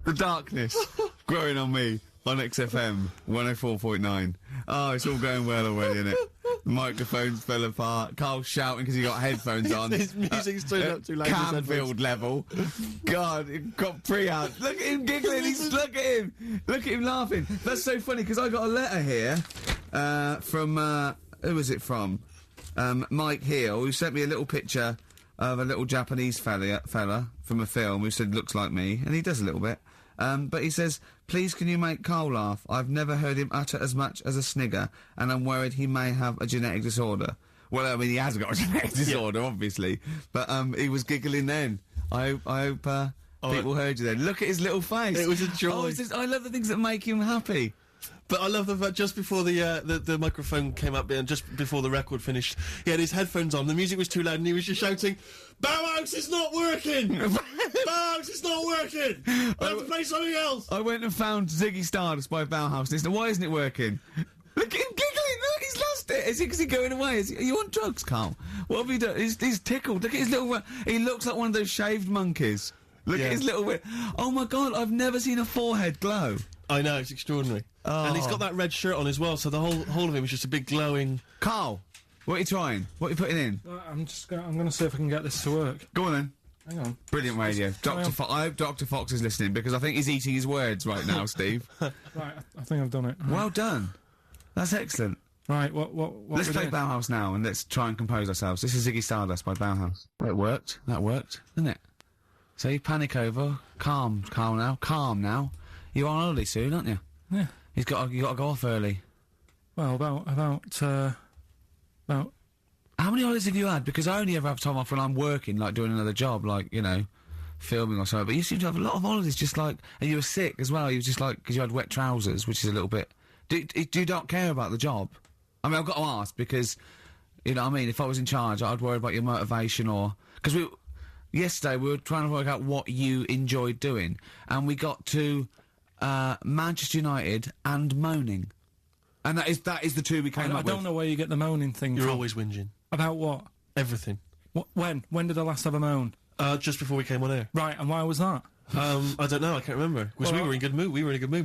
The darkness growing on me on XFM 104.9. Oh, it's all going well already, isn't it? The microphones fell apart. Carl's shouting because he got headphones on. His music's turned up too loud. Canfield level. God, it got pre-out. Look at him giggling. Look at him. Look at him laughing. That's so funny because I got a letter here from who was it from? Mike Heel, who sent me a little picture of a little Japanese fella from a film who said looks like me, and he does a little bit. But he says, please can you make Carl laugh? I've never heard him utter as much as a snigger, and I'm worried he may have a genetic disorder. Well, I mean, he has got a genetic disorder, obviously. But, he was giggling then. I hope, people heard you then. Look at his little face. It was a joy. Oh, I love the things that make him happy. But I love the fact just before the microphone came up and just before the record finished, he had his headphones on, the music was too loud and he was just shouting, Bauhaus is not working! Bauhaus is not working! I have to play something else! I went and found Ziggy Stardust by Bauhaus and he said, why isn't it working? Look at him giggling! Look, he's lost it! Is he going away? Are you on drugs, Carl? What have you done? He's tickled. Look at his little... he looks like one of those shaved monkeys. Look at his little... Oh my God, I've never seen a forehead glow. I know, it's extraordinary. Oh. And he's got that red shirt on as well, so the whole of him is just a big glowing... Carl, what are you trying? What are you putting in? I'm gonna see if I can get this to work. Go on then. Hang on. Brilliant radio. I hope Dr. Fox is listening because I think he's eating his words right now, Steve. Right, I think I've done it. Right. Well done. That's excellent. Right, what Let's play Bauhaus now and let's try and compose ourselves. This is Ziggy Stardust by Bauhaus. Well, it worked. That worked, didn't it? So you panic over. Calm now. You're on holiday soon, aren't you? Yeah. You got to go off early. Well, about How many holidays have you had? Because I only ever have time off when I'm working, like doing another job, like, you know, filming or something. But you seem to have a lot of holidays, just like, and you were sick as well. You were just like, because you had wet trousers, which is a little bit. Do you not care about the job? I mean, I've got to ask because, you know what I mean, if I was in charge, I'd worry about your motivation or... Because yesterday we were trying to work out what you enjoyed doing, and we got to, Manchester United and moaning. And that is the two we came up with. I don't know where you get the moaning thing from. You're always whinging. About what? Everything. When? When did I last have a moan? Just before we came on air. Right, and why was that? I don't know, I can't remember. Because we were in good mood, me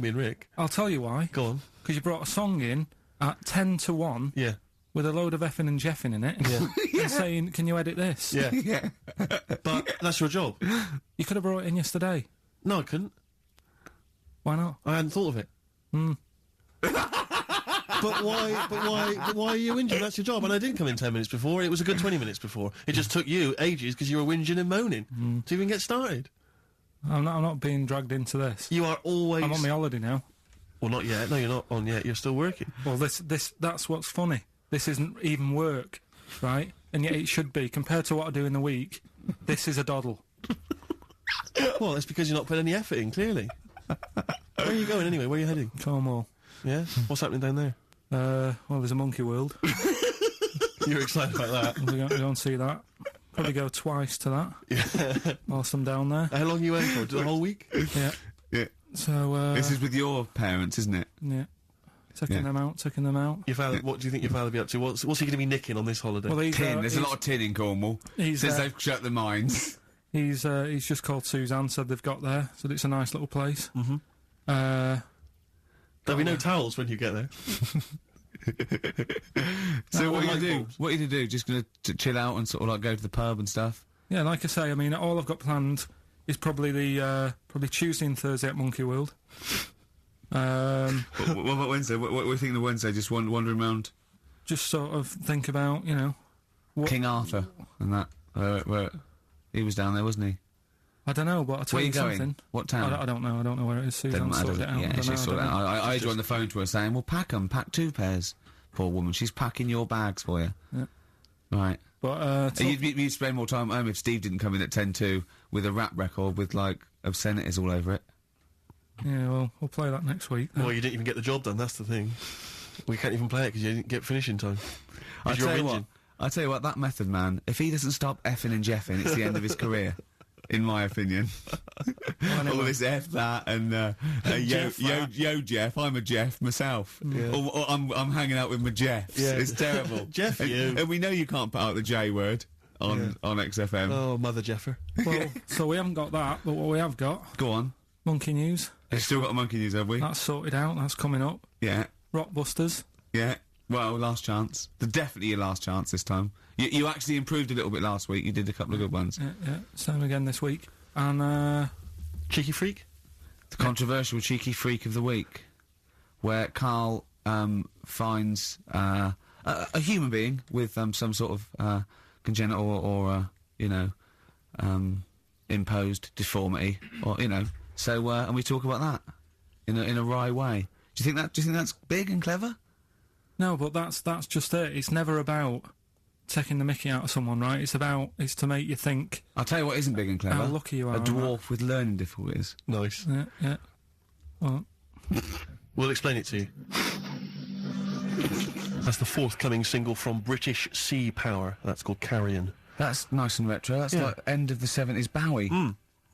and Rick. I'll tell you why. Go on. Because you brought a song in at 10 to 1. Yeah. With a load of effing and jeffing in it. Yeah. And saying, can you edit this? Yeah. Yeah. But that's your job. You could have brought it in yesterday. No, I couldn't. Why not? I hadn't thought of it. But why are you whinging? That's your job. And I didn't come in 10 minutes before. It was a good 20 minutes before. It just took you ages because you were whinging and moaning to even get started. I'm not being dragged into this. You are always... I'm on my holiday now. Well, not yet. No, you're not on yet. You're still working. Well, that's what's funny. This isn't even work, right? And yet it should be. Compared to what I do in the week, this is a doddle. Well, it's because you're not putting any effort in, clearly. Where are you going anyway? Where are you heading? Cornwall. Yeah? What's happening down there? Well, there's a monkey world. You're excited about that. We're going to see that. Probably go twice to that. Yeah. Whilst I'm down there. How long are you in for? The whole week? Yeah. Yeah. So, this is with your parents, isn't it? Yeah. Taking them out. Your father, what do you think your father will be up to? What's he going to be nicking on this holiday? Well, There's a lot of tin in Cornwall. Since they've shut the mines. He's just called Suzanne, said they've got there, said it's a nice little place. There'll be no towels when you get there. So what are you gonna do? What are you gonna do? Just gonna chill out and sort of like go to the pub and stuff? Yeah, like I say, I mean, all I've got planned is probably probably Tuesday and Thursday at Monkey World. What about Wednesday? What are you thinking of Wednesday? Just wandering around? Just sort of think about, you know... King Arthur and that. Where he was down there, wasn't he? I don't know, but I'll tell Where you going? something. What town? I don't know where it is. Susan sorted it out. Yeah, she sorted it out. I had you on the phone to her saying, well, pack 2 pairs. Poor woman, she's packing your bags for you. Yeah. Right. But, you'd spend more time at home if Steve didn't come in at 10-2 with a rap record with, like, obscenities all over it. Yeah, well, we'll play that next week. Well, you didn't even get the job done, that's the thing. We can't even play it because you didn't get finishing time. I tell you what, that Method Man, if he doesn't stop effing and jeffing, it's the end of his career. In my opinion. All this F that and yo Jeff, I'm a Jeff myself. Yeah. Or I'm hanging out with my Jeffs. Yeah. It's terrible. Jeff, and we know you can't put out the J word on XFM. Oh, Mother Jeffer. Well, so we haven't got that, but what we have got... Go on. Monkey News. They've still got a Monkey News, have we? That's sorted out. That's coming up. Yeah. Rockbusters. Yeah. Well, last chance. Definitely your last chance this time. You actually improved a little bit last week. You did a couple of good ones. Yeah. Same again this week. And, Cheeky Freak? The controversial Cheeky Freak of the Week, where Carl finds a human being with some sort of congenital or imposed deformity, or So and we talk about that in a wry way. Do you think that's big and clever? No, but that's just it. It's never about taking the mickey out of someone, right? It's to make you think. I'll tell you what isn't big and clever. How lucky you are. A dwarf with learning difficulties. Nice. Yeah. Well, we'll explain it to you. That's the forthcoming single from British Sea Power. That's called Carrion. That's nice and retro. That's like end of the 70s Bowie.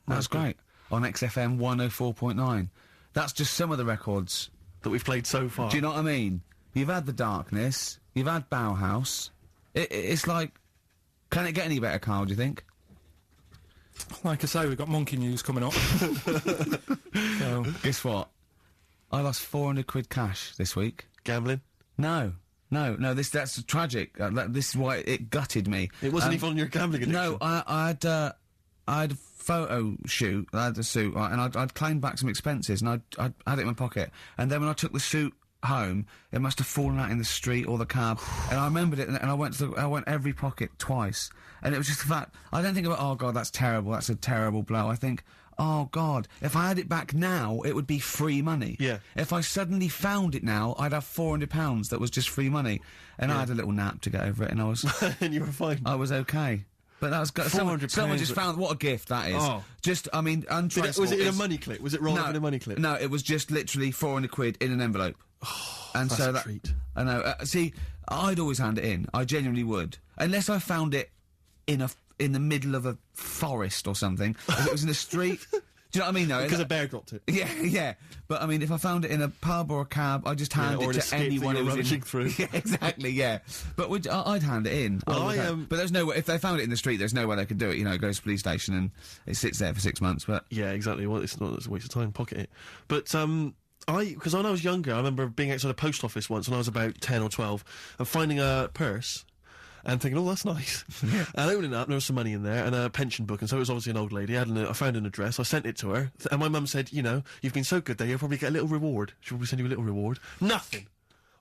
That's great. On XFM 104.9. That's just some of the records that we've played so far. Do you know what I mean? You've had The Darkness, you've had Bauhaus. It's like, can it get any better, Carl, do you think? Like I say, we've got Monkey News coming up. So. Guess what? I lost 400 quid cash this week. Gambling? No, that's tragic. This is why it gutted me. It wasn't even on your gambling addiction? No, I had a photo shoot, I had a suit, right, and I'd claimed back some expenses, and I'd had it in my pocket, and then when I took the suit home, it must have fallen out in the street or the cab, and I remembered it, and I went every pocket twice, and it was just the fact, I don't think about, oh God, that's terrible, that's a terrible blow. I think, oh God, if I had it back now, it would be free money. Yeah. If I suddenly found it now, I'd have £400 that was just free money, and I had a little nap to get over it, and I was... and you were fine. I was okay. But that was someone just found what a gift that is. Oh. Just, I mean, untraceable. Was it in a money clip? Was it rolled up in a money clip? No, it was just literally 400 quid in an envelope. Oh, and that's so a treat. I know. See, I'd always hand it in. I genuinely would, unless I found it in the middle of a forest or something. If it was in the street. Do you know what I mean? No, because a bear dropped it. Yeah. But I mean, if I found it in a pub or a cab, I just hand it to anyone who was rummaging through. Yeah, exactly. Yeah, but I'd hand it in. Well, but there's no way, if they found it in the street, there's no way they could do it. It goes to the police station and it sits there for 6 months. But yeah, exactly. Well, it's a waste of time. Pocket it. But because when I was younger, I remember being outside a post office once when I was about 10 or 12 and finding a purse. And thinking, oh, that's nice. Yeah. And opening it up, there was some money in there, and a pension book, and so it was obviously an old lady. I found an address, I sent it to her, and my mum said, you've been so good there, you'll probably get a little reward. She'll probably send you a little reward. Nothing.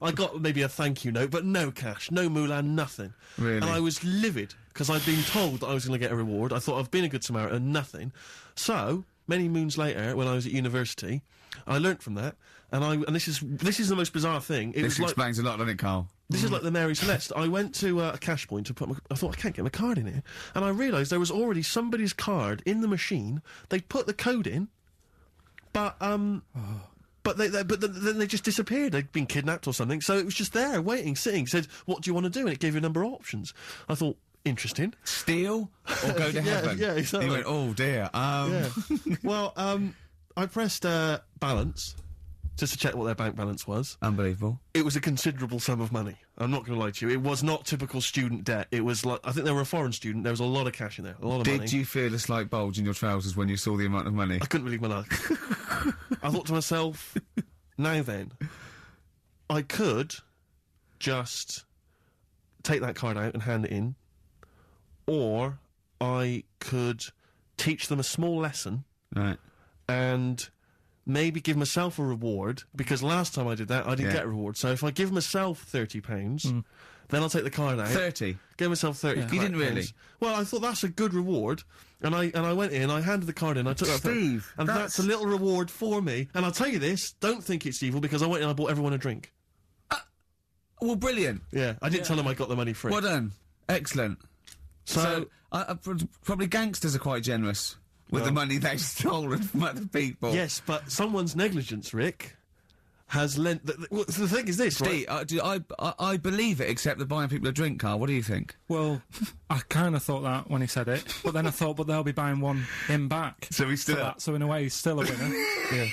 I got maybe a thank you note, but no cash, no moolah, nothing. Really? And I was livid, because I'd been told that I was going to get a reward. I thought I've been a good Samaritan, nothing. So, many moons later, when I was at university, I learnt from that, and this is the most bizarre thing. This explains a lot, doesn't it, Carl? This is like the Mary Celeste. I went to a cash point to I thought, I can't get my card in here. And I realised there was already somebody's card in the machine. They'd put the code in, but then they just disappeared. They'd been kidnapped or something. So it was just there, waiting, sitting. It said, what do you want to do? And it gave you a number of options. I thought, interesting. Steal or go to heaven? Yeah, exactly. You went, oh dear. Yeah. Well, I pressed balance, just to check what their bank balance was. Unbelievable. It was a considerable sum of money. I'm not going to lie to you. It was not typical student debt. It was like, I think they were a foreign student. There was a lot of cash in there, a lot of money. Did you feel a slight bulge in your trousers when you saw the amount of money? I couldn't believe my luck. I thought to myself, now then, I could just take that card out and hand it in, or I could teach them a small lesson. Right. And maybe give myself a reward, because last time I did that, I didn't get a reward. So if I give myself £30, then I'll take the card out. 30? Give myself 30. Yeah. You didn't really? Well, I thought that's a good reward, and I went in, I handed the card in, I took that. Steve, and that's a little reward for me. And I'll tell you this, don't think it's evil, because I went in and I bought everyone a drink. Well, brilliant. Yeah, I didn't tell them I got the money free. Well done. Excellent. So probably gangsters are quite generous with the money they've stolen from other people. Yes, but someone's negligence, Rick, has lent... the thing is this, Steve, right? I believe it, except that buying people a drink, Carl. What do you think? Well, I kind of thought that when he said it, but then I thought, but they'll be buying him back. So he's still... So in a way, he's still a winner. Yeah.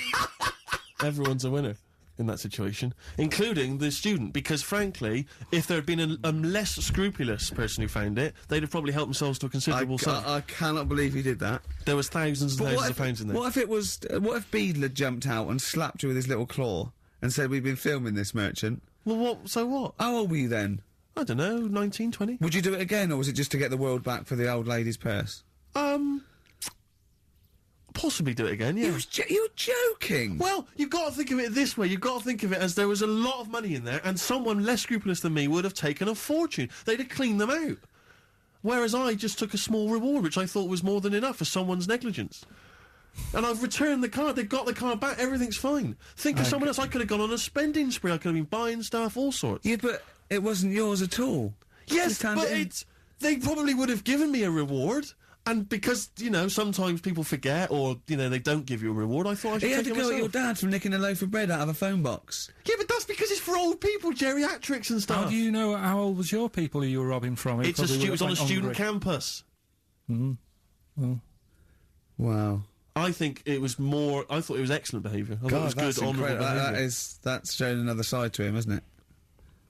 Everyone's a winner. in that situation, including the student, because frankly, if there had been a less scrupulous person who found it, they'd have probably helped themselves to a considerable sum. I cannot believe he did that. There was thousands and thousands of pounds in there. What if it was? What if Beadle had jumped out and slapped you with his little claw and said, "We've been filming this, merchant"? Well, what? So what? How old were you then? I don't know, 19, 20? Would you do it again, or was it just to get the world back for the old lady's purse? Possibly do it again, yeah. You're joking. Well, you've got to think of it this way. You've got to think of it as there was a lot of money in there, and someone less scrupulous than me would have taken a fortune. They'd have cleaned them out. Whereas I just took a small reward, which I thought was more than enough for someone's negligence. And I've returned the card. They've got the card back. Everything's fine. Think of someone else. I could have gone on a spending spree. I could have been buying stuff, all sorts. Yeah, but it wasn't yours at all. Yes, but they probably would have given me a reward. And because, you know, sometimes people forget or, you know, they don't give you a reward, I thought I should He had take to it go myself. at your dad for nicking a loaf of bread out of a phone box. Yeah, but that's because it's for old people, geriatrics and stuff. How do you know how old was your people who you were robbing from? It was on a student campus. Wow. I think it was more... I thought it was excellent behaviour. I thought it was that's good, honourable incredible. behaviour. That's showing another side to him, isn't it?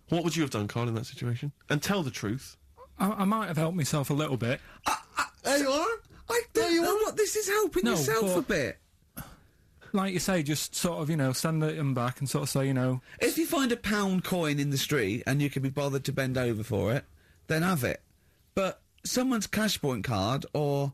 What would you have done, Carl, in that situation? And tell the truth. I might have helped myself a little bit. There you are. I don't know what this is helping yourself a bit. Like you say, just sort of, you know, stand them back and sort of say, you know... If you find a £1 coin in the street and you can be bothered to bend over for it, then have it. But someone's cash point card or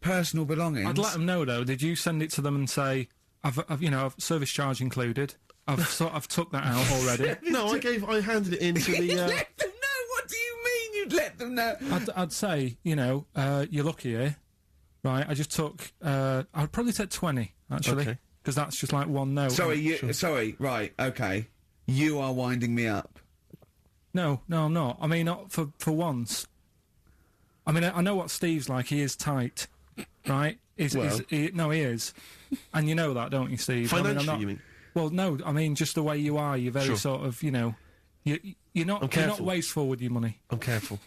personal belongings... I'd let them know, though. Did you send it to them and say, I've service charge included? I've took that out already. No, I handed it in to the... You'd let them know? What do you mean you'd let them know? I'd say, you know, you're lucky here. Right, I just took... I'd probably take 20, actually. Okay. Because that's just like one note. Sorry, right, okay. You are winding me up. No, I'm not. I mean, not for once. I mean, I know what Steve's like. He is tight, right? He is. And you know that, don't you, Steve? Financially, you mean? Well, no, I mean, just the way you are. You're very sort of, you know... You're not wasteful with your money. I'm careful.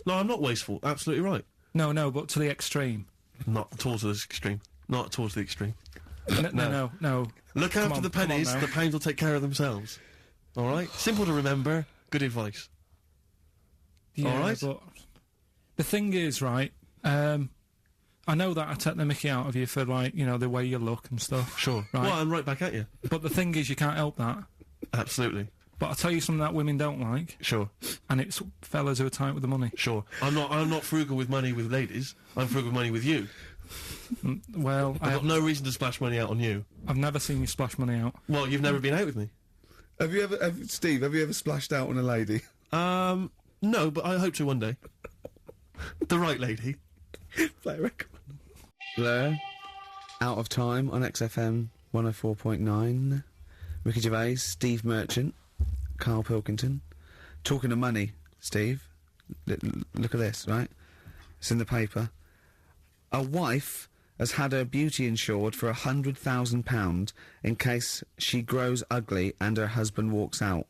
No, I'm not wasteful. Absolutely right. No, but to the extreme. Not towards the extreme. Not towards the extreme. No. Look after the pennies, the pounds will take care of themselves. All right? Simple to remember, good advice. Yeah, all right? But the thing is, right, I know that I take the mickey out of you for, like, you know, the way you look and stuff. Sure. Right? Well, I'm right back at you. But the thing is, you can't help that. Absolutely. But I'll tell you something that women don't like. Sure. And it's fellas who are tight with the money. Sure. I'm not frugal with money with ladies. I'm frugal with money with you. Well, I've got no reason to splash money out on you. I've never seen you splash money out. Well, you've never been out with me. Steve, have you ever splashed out on a lady? No, but I hope to one day. The right lady. Play a record. Blur. Out of Time on XFM 104.9. Ricky Gervais, Steve Merchant, Carl Pilkington. Talking of money, Steve. Look at this, right? It's in the paper. A wife has had her beauty insured for £100,000 in case she grows ugly and her husband walks out.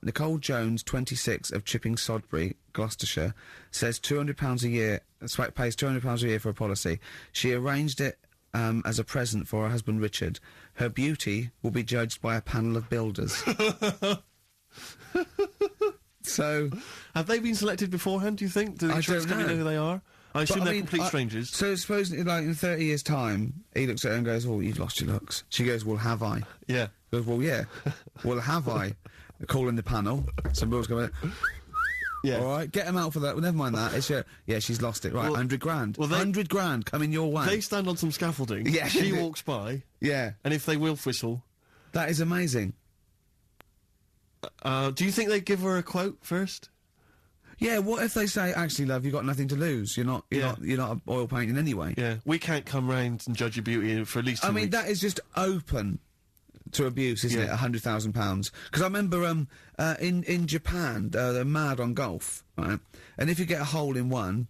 Nicole Jones, 26, of Chipping Sodbury, Gloucestershire, says £200 a year, pays £200 a year for a policy. She arranged it as a present for her husband Richard. Her beauty will be judged by a panel of builders. So... Have they been selected beforehand, do you think? Do the insurance company know who they are? I assume they're complete strangers. So supposing, like, in 30 years' time, he looks at her and goes, "Oh, you've lost your looks." She goes, "Well, have I?" Yeah. He goes, "Well, yeah." "Well, have I?" Calling the panel. Some bills going, yeah. "All right, get him out for that." Well, never mind that. It's yeah, she's lost it. Right, well, 100 grand. Well, 100 grand coming your way. They stand on some scaffolding. Yeah. She walks by. Yeah. And if they wolf whistle... That is amazing. Do you think they'd give her a quote first? Yeah, what if they say, "Actually, love, you've got nothing to lose. You're not oil painting anyway." Yeah, we can't come round and judge your beauty for at least 2 weeks. I mean, that is just open to abuse, isn't it? £100,000. Because I remember in Japan, they're mad on golf, right? And if you get a hole in one,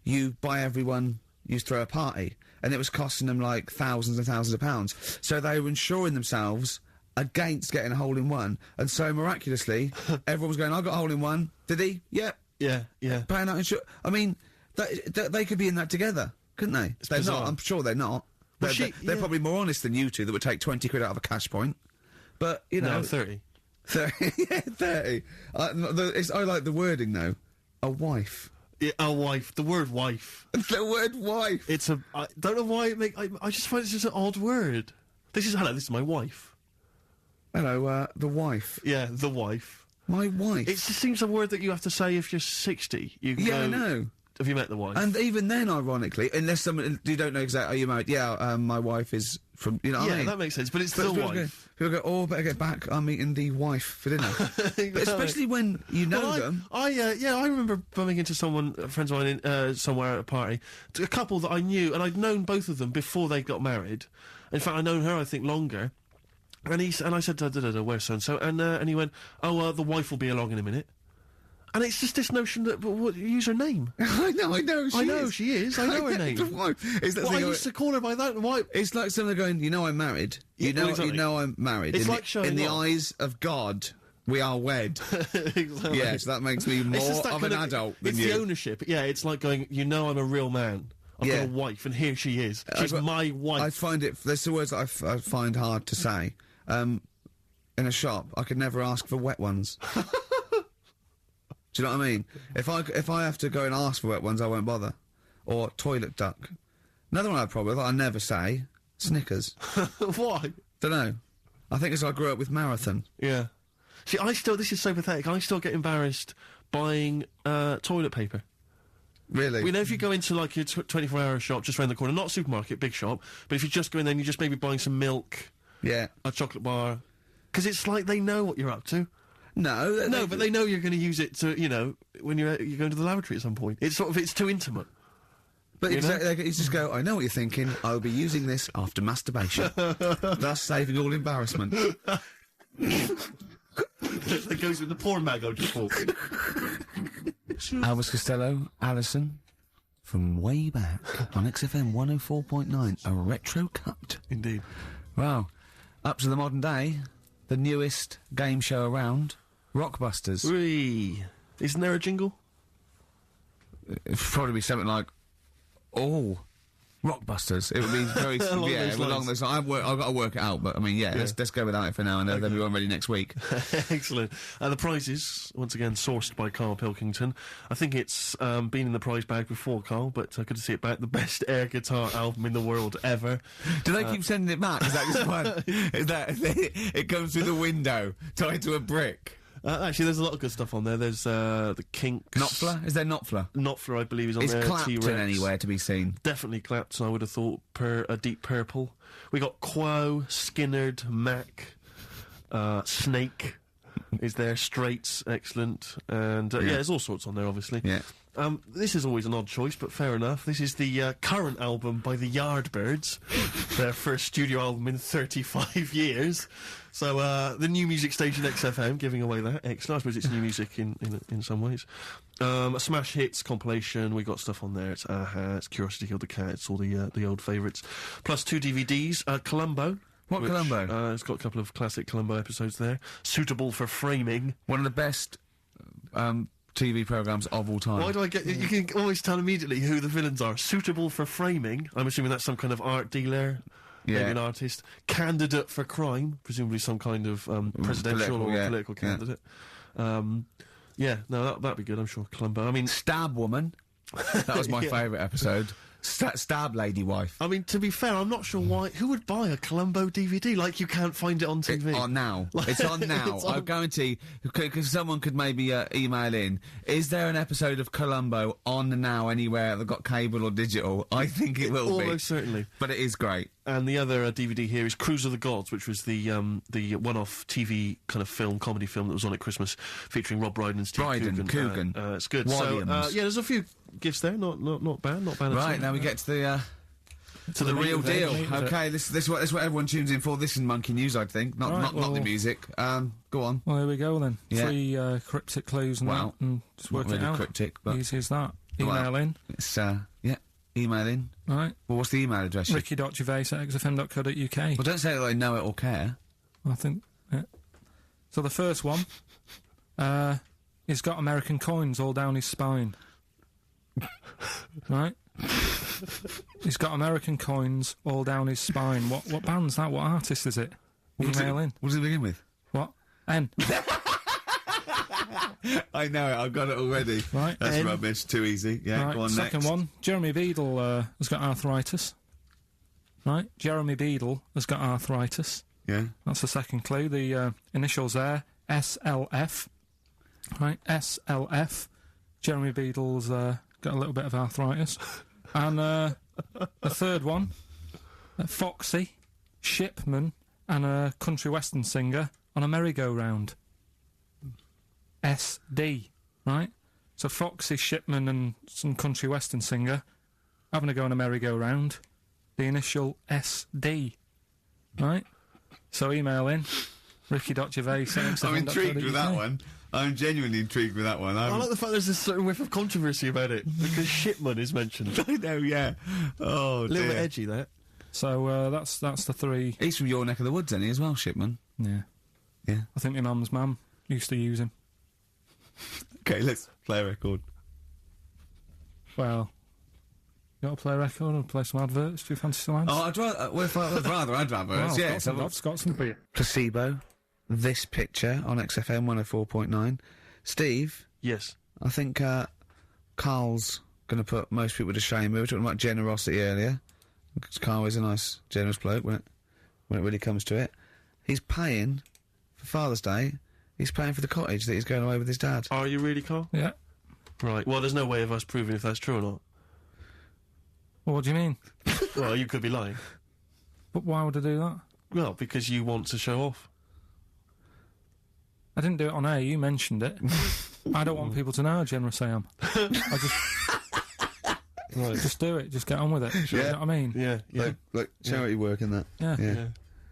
you buy everyone, you throw a party, and it was costing them like thousands and thousands of pounds. So they were insuring themselves against getting a hole in one, and so miraculously, everyone was going, "I got a hole in one." Did he? Yep. Yeah. Paying out insurance. I mean, they could be in that together, couldn't they? They're bizarre. not. I'm sure they're not. Well, They're probably more honest than you two that would take 20 quid out of a cash point. But, you know... No, 30. 30. Yeah, 30. I like the wording, though. A wife. Yeah, a wife. The word wife. The word wife. It's a... I don't know why it I just find it's just an odd word. Hello, this is my wife. Hello, the wife. Yeah, the wife. My wife. It just seems a word that you have to say if you're 60. You Yeah, go, I know. Have you met the wife? And even then, ironically, unless someone... You don't know exactly... Are you married? Yeah, my wife is from... You know what I yeah, mean? that makes sense, but it's the people wife. People go, oh, better get back. I'm meeting the wife for dinner. But especially when you know them. I remember bumping into someone, friends of mine, somewhere at a party, a couple that I knew, and I'd known both of them before they got married. In fact, I'd known her, I think, longer. And I said, where's so-and-so? And he went, the wife will be along in a minute. And it's just this notion that, use her name. I know she is. I know her name. It's that thing I used to call her by that. Why? It's like someone going, you know I'm married. You know I'm married. It's like showing in the off. eyes of God, we are wed. Exactly. Yes, that makes me more of an adult than it's you. the ownership. Yeah, it's like going, I'm a real man. I've got a wife, and here she is. She's my wife. I find it... There's the words that I find hard to say. In a shop, I could never ask for wet ones. Do you know what I mean? If I have to go and ask for wet ones, I won't bother. Or toilet duck. Another one I have a problem with, I never say, Snickers. Why? Don't know. I think it's I grew up with marathon. Yeah. See, this is so pathetic, I still get embarrassed buying toilet paper. Really? You know, if you go into, like, your 24-hour shop just round the corner, not a supermarket, big shop, but if you just go in there and you're just maybe buying some milk, yeah, a chocolate bar, because it's like they know what you're up to. No, but they know you're going to use it to, when you're going to the lavatory at some point. It's too intimate. But exactly, you just go, I know what you're thinking, I'll be using this after masturbation. Thus saving all embarrassment. That goes with the porn mag I just bought. Elvis Costello, Alison, from way back on XFM 104.9, a retro cut. Indeed. Wow. Up to the modern day, the newest game show around, Rockbusters. Whee! Isn't there a jingle? It'd probably be something like, oh, Rockbusters. It would be very... along those lines. I've got to work it out, but I mean, let's go without it for now, and then we'll be ready next week. Excellent. The prizes, once again, sourced by Carl Pilkington. I think it's been in the prize bag before, Carl, but good to see it back. The best air guitar album in the world ever. Do they keep sending it back? Is that just one? Is that it comes through the window, tied to a brick? Actually, there's a lot of good stuff on there. There's the Kinks. Knopfler? Is there Knopfler? Knopfler, I believe, is on there. Is Clapton anywhere to be seen? Definitely Clapton, I would have thought. A Deep Purple. We got Quo, Skinnerd, Mac, Snake is there. Straits, excellent. And, there's all sorts on there, obviously. Yeah. This is always an odd choice, but fair enough. This is the current album by the Yardbirds, their first studio album in 35 years. So the new music station XFM giving away that. Excellent. I suppose it's new music in some ways. A Smash Hits compilation. We got stuff on there. It's Aha, it's Curiosity Killed the Cat. It's all the old favourites. Plus 2 DVDs. Columbo. What Columbo? It's got a couple of classic Columbo episodes there. Suitable for framing. One of the best TV programmes of all time. Why do I get... You can always tell immediately who the villains are. Suitable for framing. I'm assuming that's some kind of art dealer. Yeah. Maybe an artist. Candidate for crime. Presumably some kind of presidential political candidate. That'd be good, I'm sure. Columbo. I mean... Stab Woman. That was my favourite episode. Stab Lady Wife. I mean, to be fair, I'm not sure why... Who would buy a Columbo DVD? Like, you can't find it on TV. It's on now. It's on now. I guarantee, because someone could maybe email in, is there an episode of Columbo on now anywhere that got cable or digital? I think it will be. Almost certainly. But it is great. And the other DVD here is Cruise of the Gods, which was the one-off TV kind of comedy film that was on at Christmas, featuring Rob Brydon and Steve Coogan. It's good. Williams. So, there's a few gifts there. Not bad. Not bad at all. Right, now we get to the real deal. Okay, this is what everyone tunes in for. This is Monkey News, I think. Not the music. Go on. Well, there we go then. Yeah. 3 cryptic clues and that, and just work really it out. Cryptic, but easy as that. Email in. It's email in. Right. Well, what's the email address? Ricky.gervais@xfm.co.uk. Well, don't say that I know it or care. I think. Yeah. So the first one, he's got American coins all down his spine. Right. He's got American coins all down his spine. What band's that? What artist is it? email in. What does it begin with? What? N. I know it. I've got it already. Right. That's rubbish. Too easy. Yeah, Right, go on second next. one. Jeremy Beadle has got arthritis. Right, Jeremy Beadle has got arthritis. Yeah. That's the second clue. The initials there, SLF. Right, SLF. Jeremy Beadle's got a little bit of arthritis. And the third one, Foxy, Shipman, and a country western singer on a merry-go-round. SD, right? So Foxy, Shipman, and some country western singer having a go on a merry-go-round. The initial SD, right? So email in, Ricky.Gervais. I'm intrigued with that one. I'm genuinely intrigued with that one. I like the fact there's a certain whiff of controversy about it, because Shipman is mentioned. I know, yeah. Oh, A little bit edgy, that. So that's the three. He's from your neck of the woods, isn't he, as well, Shipman? Yeah. Yeah. I think my mum's mum used to use him. Okay, let's play a record. Well, you got to play a record or play some adverts? Do you fancy some ads? Oh, I'd rather adverts, Well, yeah. I've got some for you. Placebo, this picture on XFM 104.9. Steve, Yes. I think Carl's going to put most people to shame. We were talking about generosity earlier. Because Carl is a nice, generous bloke when it really comes to it. He's paying for Father's Day. He's paying for the cottage that he's going away with his dad. Are you really, Carl? Yeah. Right. Well, there's no way of us proving if that's true or not. Well, what do you mean? Well, you could be lying. But why would I do that? Well, because you want to show off. I didn't do it on air. You mentioned it. I don't want people to know how generous I am. I just do it. Just get on with it. You know what I mean? Yeah, yeah. Look, charity work in that. Yeah. yeah.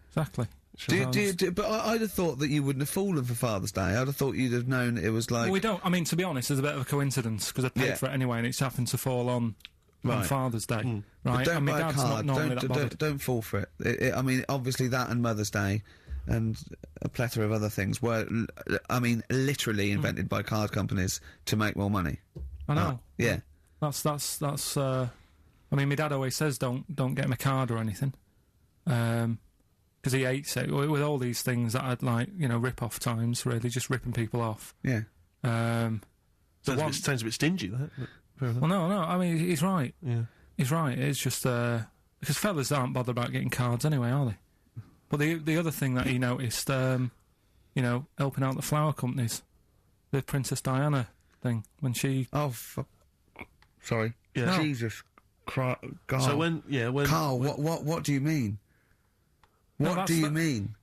Exactly. But I'd have thought that you wouldn't have fallen for Father's Day. I'd have thought you'd have known it was like... Well, we don't. I mean, to be honest, there's a bit of a coincidence because I paid for it anyway, and it's happened to fall on Father's Day, right? But don't and my buy a dad's card. not normally that bothered. Don't fall for it. I mean, obviously that and Mother's Day and a plethora of other things were, I mean, literally invented by card companies to make more money. I know. Yeah. That's. I mean, my dad always says don't get him a card or anything, because he hates it with all these things that I'd like, rip-off times. Really, just ripping people off. Yeah. Sounds a bit stingy, that. But fair enough. Well, no. I mean, he's right. Yeah. He's right. It's just because fellas aren't bothered about getting cards anyway, are they? But the other thing that he noticed, helping out the flower companies, the Princess Diana thing when she. Oh, sorry. Yeah. No. Jesus. God. So when Carl, what do you mean? What do you mean?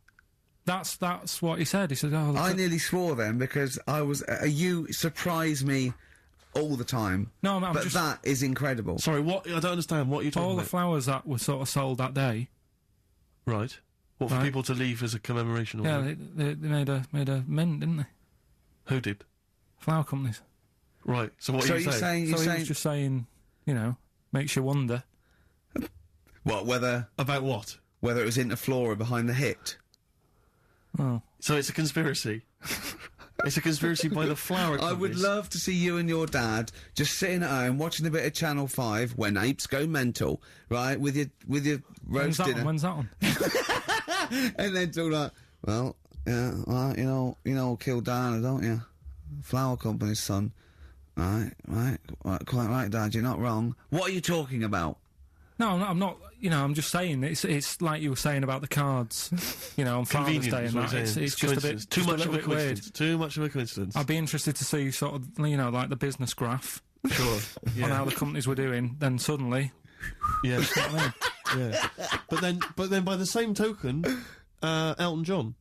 That's what he said. He said, "Oh, I nearly swore then because I was. You surprise me all the time. No, I'm but just, that is incredible. Sorry, what? I don't understand. What you're talking all the about? flowers that were sort of sold that day. Right. What, for Right. people to leave as a commemoration? Or Yeah, something? they made a mint, didn't they? Who did? Flower companies. Right. So what So are you you're saying? saying So he was just saying, makes you wonder. what whether About what? it was Interflora behind the hit? Oh, So it's a conspiracy. It's a conspiracy by the flower I would companies. love to see you and your dad just sitting at home watching a bit of Channel 5 when apes go mental, right? With your roast dinner. when's that on? And then talk like, well, yeah, well, you know, killed Diana, don't you? Flower company's son. Right, quite right, Dad, you're not wrong. What are you talking about? No, I'm not. I'm just saying it's like you were saying about the cards. On Father's Day and that. It's just a bit too much of a weird. coincidence. Too much of a coincidence. I'd be interested to see sort of like the business graph Sure. on how the companies were doing. Then suddenly, Yeah. you know what I mean? Yeah. But then by the same token, Elton John,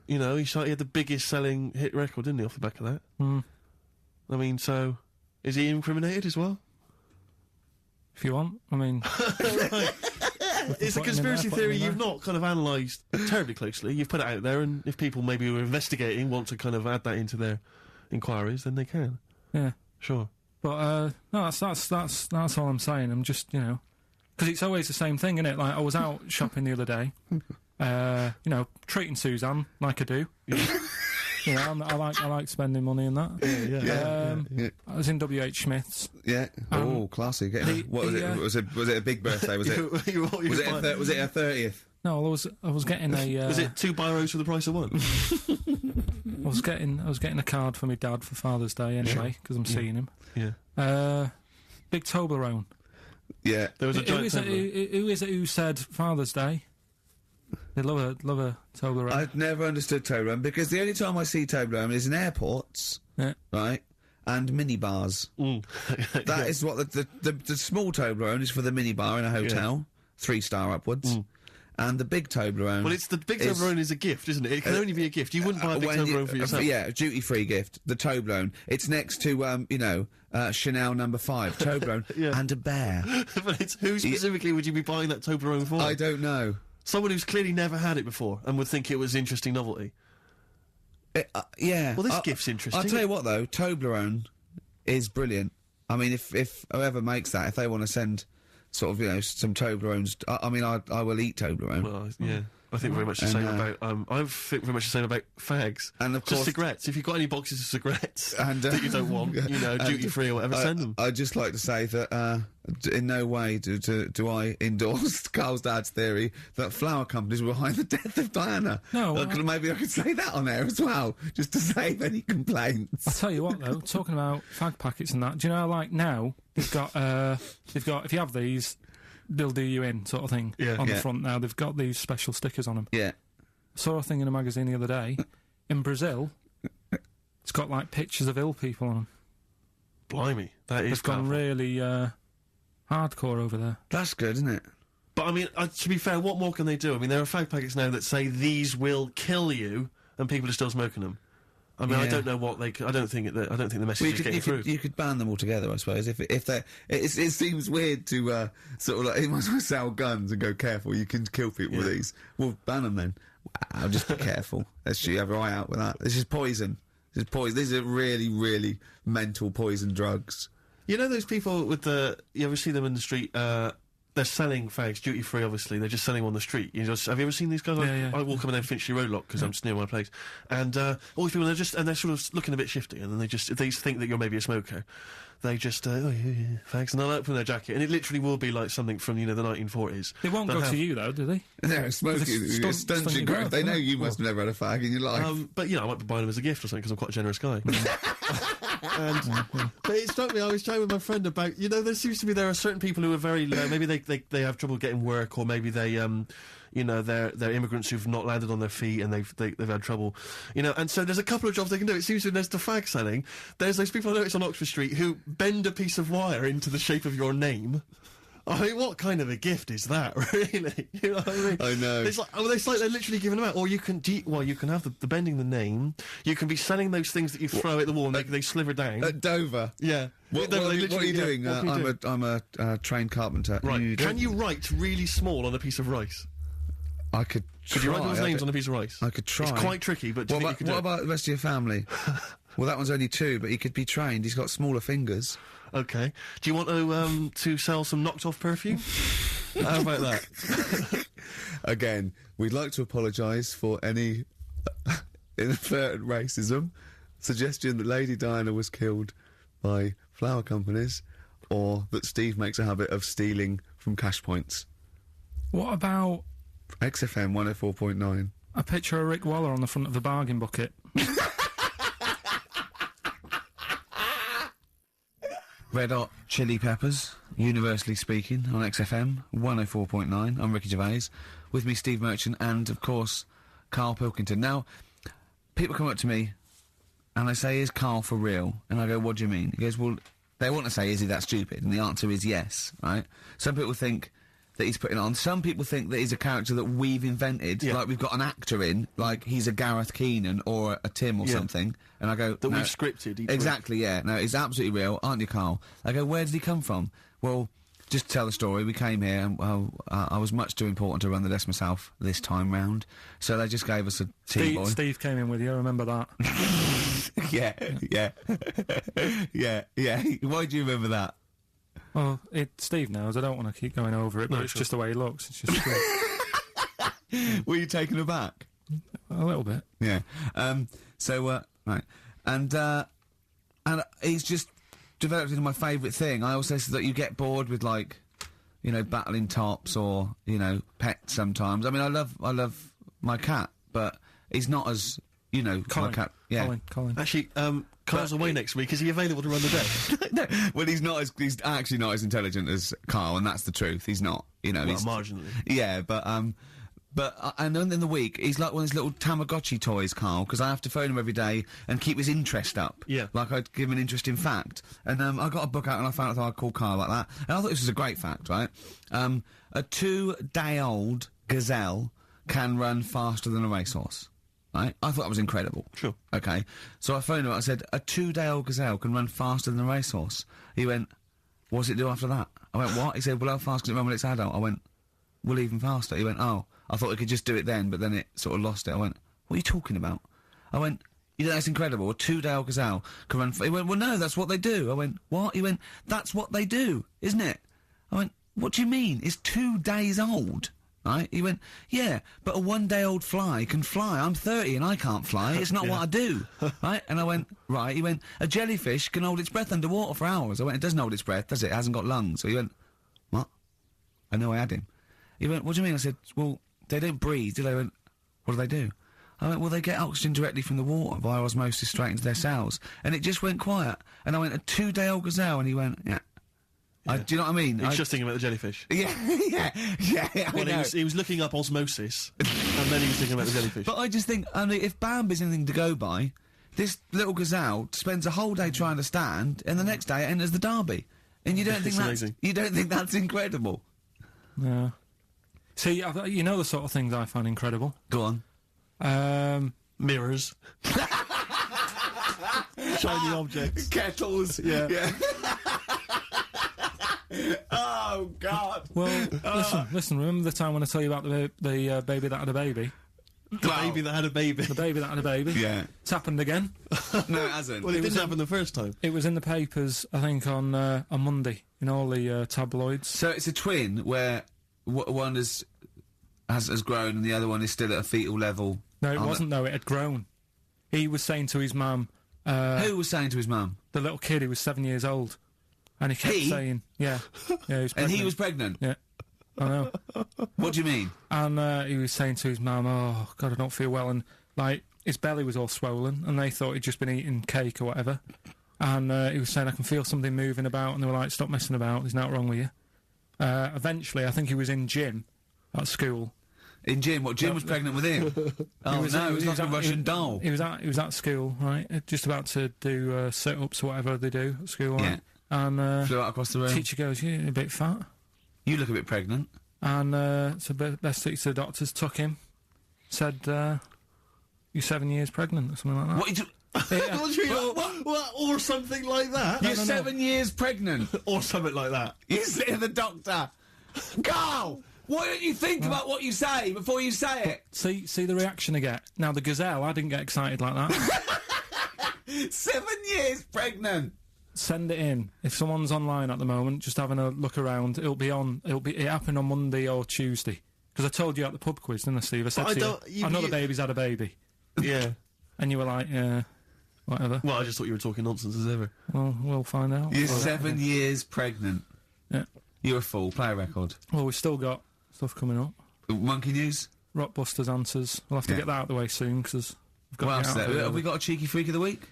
he had the biggest selling hit record, didn't he, off the back of that? Mm. I mean, so is he incriminated as well? If you want, I mean, It's a put him in conspiracy there, theory put him in you've not kind of analysed terribly closely. You've put it out there, and if people maybe who are investigating want to kind of add that into their inquiries, then they can. yeah. Sure. But no, that's all I'm saying. I'm just because it's always the same thing, isn't it? Like I was out shopping the other day, treating Suzanne like I do. I like spending money and that. Yeah. I was in WH Smith's. Yeah. Classy. What was it? Was it a big birthday? Was it? Was it her 30th? No, I was getting a. Was it 2 biros for the price of one? I was getting a card for my dad for Father's Day anyway because I'm seeing him. Yeah. Big Toblerone. Yeah. There was a giant Who is it who said Father's Day? They love a Toblerone. I've never understood Toblerone because the only time I see Toblerone is in airports, Yeah. right? And minibars. That is what the small Toblerone is for the minibar in a hotel, 3-star upwards. And the big Toblerone. Well, it's the big Toblerone is a gift, isn't it? It can only be a gift. You wouldn't buy a big Toblerone for yourself. Yeah, duty-free gift. The Toblerone. It's next to, Chanel No. 5. Toblerone and a bear. But it's who specifically would you be buying that Toblerone for? I don't know. Someone who's clearly never had it before and would think it was interesting novelty. Yeah. Well, this gift's interesting. I'll tell you what, though. Toblerone is brilliant. I mean, if whoever makes that, if they want to send sort of, some Toblerones, I will eat Toblerone. Well, yeah. I think very much the same about. I think very much the same about fags and of just course cigarettes. If you've got any boxes of cigarettes and, that you don't want, duty free or whatever, send them. I'd just like to say that in no way do I endorse Carl's dad's theory that flower companies were behind the death of Diana. No, maybe I could say that on air as well, just to save any complaints. I'll tell you what though, talking about fag packets and that, do you know like now they've got if you have these. They'll do you in, sort of thing, on the front now. They've got these special stickers on them. Yeah. I saw a thing in a magazine the other day. In Brazil, it's got, like, pictures of ill people on them. Blimey, that is They've gone really, hardcore over there. That's good, isn't it? But, I mean, to be fair, what more can they do? I mean, there are fag packets now that say these will kill you, and people are still smoking them. I mean, I don't know what they. I don't think the message is getting through. You could ban them altogether, I suppose. If they, it seems weird to sort of like you might as well sell guns and go careful. You can kill people with these. Well, ban them then. Wow, just be careful. Let's have your eye out with that. This is poison. This is poison. These are really, really mental poison drugs. You know those people with the. You ever see them in the street? They're selling fags duty free. Obviously, they're just selling them on the street. Have you ever seen these guys? I walk up and down Finchley Road lot because I'm just near my place, and all these people they're sort of looking a bit shifty, and then they think that you're maybe a smoker. They just fags, and they'll open their jacket, and it literally will be like something from the 1940s. They won't go to you though, do they? No, smoking stunts your growth. They know you must have never had a fag in your life. But I might be buying them as a gift or something because I'm quite a generous guy. But it struck me, I was chatting with my friend about, there seems to be, there are certain people who are very, maybe they have trouble getting work, or maybe they, they're immigrants who've not landed on their feet and they've had trouble, and so there's a couple of jobs they can do. It seems to be there's the fag selling, there's those people I noticed on Oxford Street who bend a piece of wire into the shape of your name. I mean, what kind of a gift is that, really? You know what I mean? I know. It's like they're literally giving them out. Or you can have the bending the name. You can be selling those things that you throw at the wall and they sliver down. At Dover? Yeah. What are you doing? I'm a trained carpenter. Right. Can you write really small on a piece of rice? I could try. Could you write those names on a piece of rice? I could try. It's quite tricky, but do you think you could do it? What about the rest of your family? Well, that one's only 2, but he could be trained. He's got smaller fingers. Okay. Do you want to sell some knocked-off perfume? How about that? Again, we'd like to apologise for any inadvertent racism. Suggestion that Lady Diana was killed by flower companies, or that Steve makes a habit of stealing from cash points. What about XFM 104.9? a picture of Rick Waller on the front of the bargain bucket? Red Hot Chili Peppers, universally speaking, on XFM 104.9. I'm Ricky Gervais. With me, Steve Merchant, and, of course, Carl Pilkington. Now, people come up to me, and they say, is Carl for real? And I go, what do you mean? He goes, well, they want to say, is he that stupid? And the answer is yes, right? Some people think that he's putting on. Some people think that he's a character that we've invented, like we've got an actor in, like he's a Gareth Keenan or a Tim or something. And I go, that we've scripted. Exactly, yeah. No, it's absolutely real, aren't you, Carl? I go, where did he come from? Well, just to tell the story, we came here and I was much too important to run the desk myself this time round, so they just gave us a tea boy. Steve came in with you, I remember that. yeah. Why do you remember that? Well, Steve knows. I don't want to keep going over it, but it's just the way he looks. It's just Were you taken aback? A little bit. Yeah. Right. And he's just developed into my favourite thing. I also said that you get bored with, like, you know, battling tops or, you know, pets sometimes. I mean, I love my cat, but he's not as, you know, Colin. my cat. Yeah. Colin. Actually, Carl's away next week. Is he available to run the day? No, well, he's actually not as intelligent as Carl, and that's the truth. He's not, you know. Well, he's marginally. Yeah, and then in the week, he's like one of those little Tamagotchi toys, Carl, because I have to phone him every day and keep his interest up. Yeah. Like I'd give him an interesting fact. And I got a book out and I found out I'd call Carl like that. And I thought this was a great fact, right? A 2-day-old gazelle can run faster than a racehorse. Right? I thought that was incredible. Sure. Okay. So I phoned him I said, a 2-day-old gazelle can run faster than a racehorse. He went, what does it do after that? I went, what? He said, well, how fast can it run when it's adult? I went, well, even faster. He went, oh, I thought it could just do it then, but then it sort of lost it. I went, what are you talking about? I went, you know, that's incredible. A 2-day-old gazelle can run... He went, well, no, that's what they do. I went, what? He went, that's what they do, isn't it? I went, what do you mean? It's 2 days old, right? He went, yeah, but a 1-day-old fly can fly. I'm 30 and I can't fly. It's not what I do, right? And I went, right. He went, a jellyfish can hold its breath underwater for hours. I went, it doesn't hold its breath, does it? It hasn't got lungs. So he went, what? I know I had him. He went, what do you mean? I said, well, they don't breathe, do they? He went, what do? I went, well, they get oxygen directly from the water via osmosis straight into their cells. And it just went quiet. And I went, a 2-day-old gazelle? And he went, yeah. Do you know what I mean? He's just thinking about the jellyfish. Yeah, yeah, Well, he was looking up osmosis, and then he was thinking about the jellyfish. But I just think, I mean, if Bambi's anything to go by, this little gazelle spends a whole day trying to stand, and the next day it enters the derby. And you don't think It's that's... amazing. You don't think that's incredible? Yeah. See, you know the sort of things I find incredible. Go on. Mirrors. Shiny objects. Kettles. Yeah. Oh, God. Well, listen, remember the time when I tell you about the baby that had a baby? The baby that had a baby. The baby that had a baby? Yeah. It's happened again. No, it hasn't. Well, it didn't happen the first time. It was in the papers, I think, on Monday, in all the tabloids. So it's a twin where one has grown and the other one is still at a fetal level. No, it wasn't, though. It had grown. He was saying to his mum... Who was saying to his mum? The little kid who was 7 years old. And he kept saying... Yeah. Yeah, he was And pregnant. he was pregnant? Yeah. I know. What do you mean? And he was saying to his mum, oh, God, I don't feel well. And, like, his belly was all swollen, and they thought he'd just been eating cake or whatever. And he was saying, I can feel something moving about, and they were like, stop messing about, there's nothing wrong with you. Eventually, I think he was in gym at school. In Jim? What, Jim was pregnant with him? Oh, no, it was like a Russian doll. He was at school, right? Just about to do sit-ups or whatever they do at school, right? Yeah. And flew out across the room. teacher goes, you're a bit fat. You look a bit pregnant. And so best took to the doctors, took him, said, you're 7 years pregnant or something like that. What? What? Or something like that? You're 7 years pregnant. Or something like that. You say the doctor. Carl, why don't you think about what you say before you say it? See the reaction I get. Now the gazelle, I didn't get excited like that. 7 years pregnant. Send it in. If someone's online at the moment, just having a look around, it happened on Monday or Tuesday. Because I told you at the pub quiz, didn't I, Steve? I said to you, I know the baby's had a baby. Yeah. And you were like, yeah, whatever. Well, I just thought you were talking nonsense as ever. Well, we'll find out. You're 7 years pregnant. Yeah. You're a fool. Play a record. Well, we've still got stuff coming up. Monkey News? Rockbusters answers. We'll have to get that out of the way soon, because we've got What to else get is out of there? it. Have we got a cheeky freak of the week?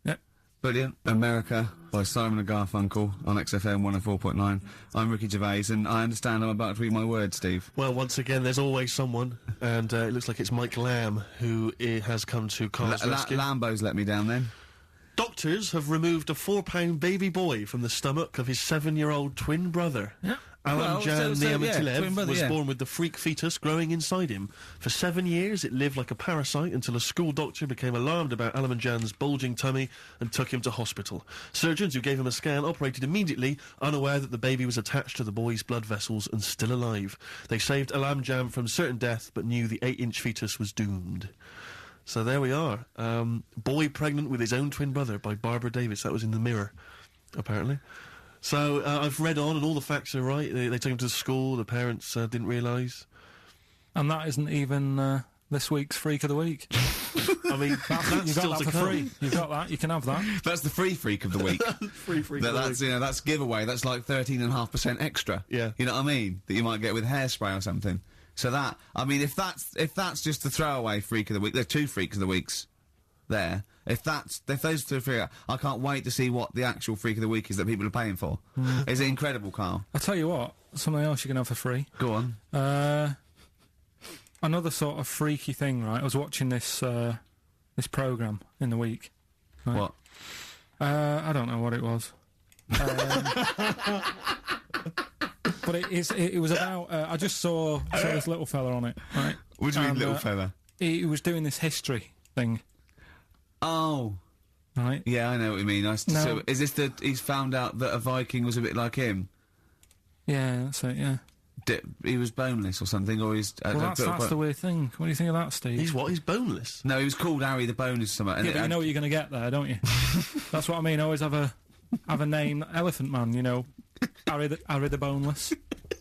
Yep. Brilliant. America by Simon and Garfunkel on XFM 104.9. I'm Ricky Gervais, and I understand I'm about to read my words, Steve. Well, once again, there's always someone, and it looks like it's Mike Lamb who has come to Carl's rescue. Lambo's let me down then. Doctors have removed a 4-pound baby boy from the stomach of his 7-year-old twin brother. Yeah. Alan Jan twin Niamatilev brother, was born with the freak fetus growing inside him. For 7 years, it lived like a parasite until a school doctor became alarmed about Alan Jan's bulging tummy and took him to hospital. Surgeons who gave him a scan operated immediately, unaware that the baby was attached to the boy's blood vessels and still alive. They saved Alan Jan from certain death, but knew the 8-inch fetus was doomed. So there we are. Boy pregnant with his own twin brother by Barbara Davis. That was in the Mirror, apparently. So I've read on, and all the facts are right. They took him to school. The parents didn't realise. And that isn't even this week's Freak of the Week. I mean, that's You still got to that for come. free. You got that. You can have that. That's the free freak of the week. Free of the week. That's, you know, that's giveaway. That's like 13.5% extra. Yeah. You know what I mean? That you might get with hairspray or something. So that, I mean, if that's just the throwaway freak of the week, there are 2 freaks of the weeks there. If those 2 freak, I can't wait to see what the actual freak of the week is that people are paying for. Is it incredible, Carl? I'll tell you what. Something else you can have for free. Go on. Another sort of freaky thing, right? I was watching this this programme in the week. Right? What? I don't know what it was. But it was about... I just saw this little fella on it, right? What do you mean, And, little fella? He was doing this history thing, Oh. right? Yeah, I know what you mean. No. So, is this he's found out that a Viking was a bit like him? Yeah, that's it, yeah. He was boneless or something, or he's... Well, that's the weird thing. What do you think of that, Steve? He's what? He's boneless. No, he was called Harry the Boneless or something. Yeah, but you know what you're going to get there, don't you? That's what I mean. Always have a name, Elephant Man. You know, Harry the Boneless.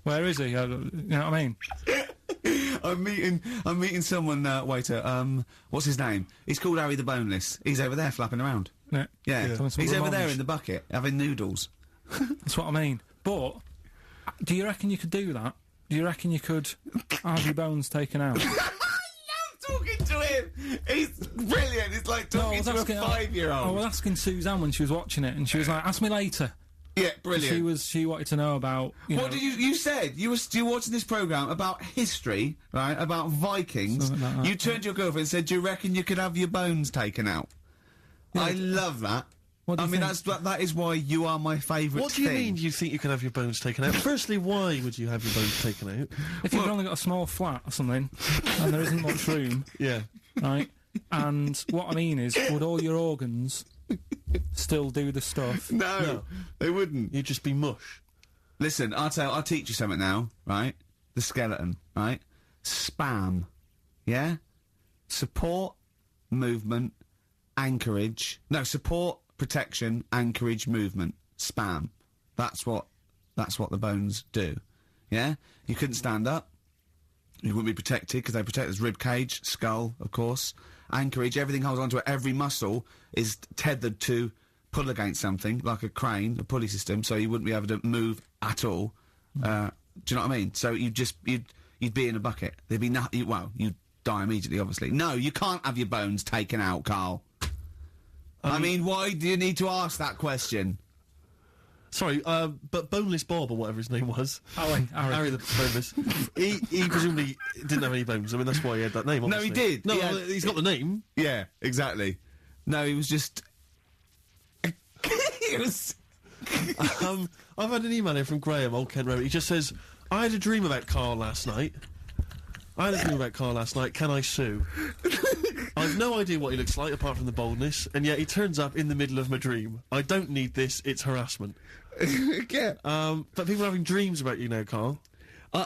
Where is he? You know what I mean? I'm meeting someone, waiter, what's his name? He's called Harry the Boneless. He's over there flapping around. Yeah. Yeah. Having some He's over there revenge. in the bucket, having noodles. That's what I mean. But do you reckon you could do that? Do you reckon you could have your bones taken out? I love talking to him! He's brilliant! It's like No, I talking was to a asking- 5-year-old. I was asking Suzanne when she was watching it, and she was like, "Ask me later." Yeah, brilliant. She wanted to know about. What did you said? You were watching this programme about history, right? About Vikings. Something like that, You turned to your girlfriend and said, "Do you reckon you could have your bones taken out?" I love that. What do I you mean, think? that is why you are my favourite. What do you mean you think you can have your bones taken out? Firstly, why would you have your bones taken out? If you've only got a small flat or something, and there isn't much room, Yeah. right? And what I mean is, would all your organs still do the stuff? No, they wouldn't. You'd just be mush. Listen, I'll teach you something now, right? The skeleton, right? Spam, yeah? Support, movement, anchorage. No, support, protection, anchorage, movement. Spam. That's what the bones do. Yeah? You couldn't stand up. You wouldn't be protected because they protect us rib cage, skull, of course. Anchorage, everything holds onto it. Every muscle is tethered to pull against something, like a crane, a pulley system, so you wouldn't be able to move at all. Do you know what I mean? So you'd be in a bucket. There'd be nothing. Well, you'd die immediately, obviously. No, you can't have your bones taken out, Carl. I mean, why do you need to ask that question? Sorry, but Boneless Bob, or whatever his name was. Harry the Boneless. he presumably didn't have any bones. I mean, that's why he had that name, No, obviously. he did. No, He had- he's got the name. Yeah, exactly. No, he was just. He was. I've had an email here from Graham, Old Kent Road. He just says, I had a dream about Carl last night. Can I sue? I've no idea what he looks like, apart from the boldness, and yet he turns up in the middle of my dream. I don't need this, it's harassment. Yeah. But people are having dreams about you now, Carl.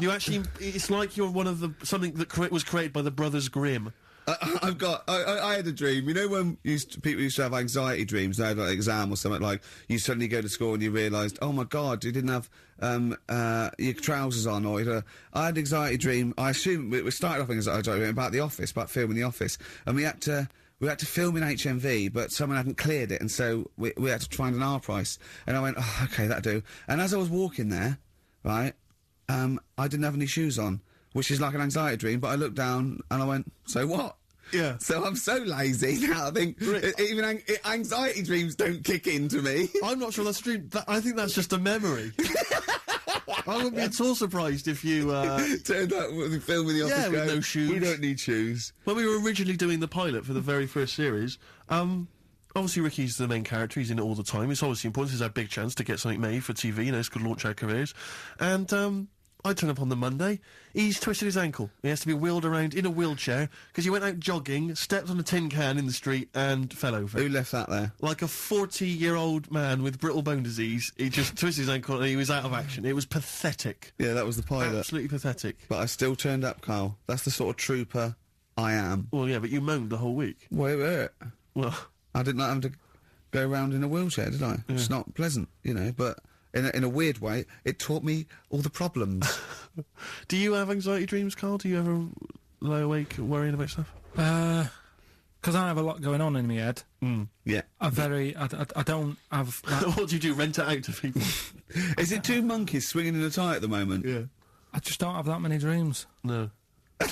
You actually, it's like you're one of something that was created by the Brothers Grimm. I had a dream. You know when people used to have anxiety dreams, they had like an exam or something, like you suddenly go to school and you realised, oh my God, you didn't have your trousers on, or I had an anxiety dream. I assume we started off an anxiety dream about The Office, about filming The Office, and we had to film in HMV, but someone hadn't cleared it, and so we had to find an R price. And I went, oh, okay, that'll do. And as I was walking there, right, I didn't have any shoes on, which is like an anxiety dream, but I looked down and I went, so what? Yeah. So I'm so lazy now, I think even anxiety dreams don't kick into me. I'm not sure that's a dream. I think that's just a memory. I wouldn't be at all surprised if you... Turned up with the film in The Office Yeah, with going, no shoes. We don't need shoes. When we were originally doing the pilot for the very first series, obviously Ricky's the main character, he's in it all the time. It's obviously important, this is our big chance to get something made for TV, you know, it's going to launch our careers. And I turn up on the Monday, he's twisted his ankle. He has to be wheeled around in a wheelchair because he went out jogging, stepped on a tin can in the street and fell over. Who left that there? Like a 40-year-old man with brittle bone disease, he just twisted his ankle and he was out of action. It was pathetic. Yeah, that was the pilot. Absolutely pathetic. But I still turned up, Carl. That's the sort of trooper I am. Well, yeah, but you moaned the whole week. Wait. Well, I didn't like having to go around in a wheelchair, did I? It's not pleasant, you know, but in a weird way, it taught me all the problems. do you have anxiety dreams, Carl? Do you ever lie awake worrying about stuff? Because I have a lot going on in my head. Yeah. I don't have that. What do you do? Rent it out to people? Is it two monkeys swinging in a tie at the moment? Yeah. I just don't have that many dreams. No. I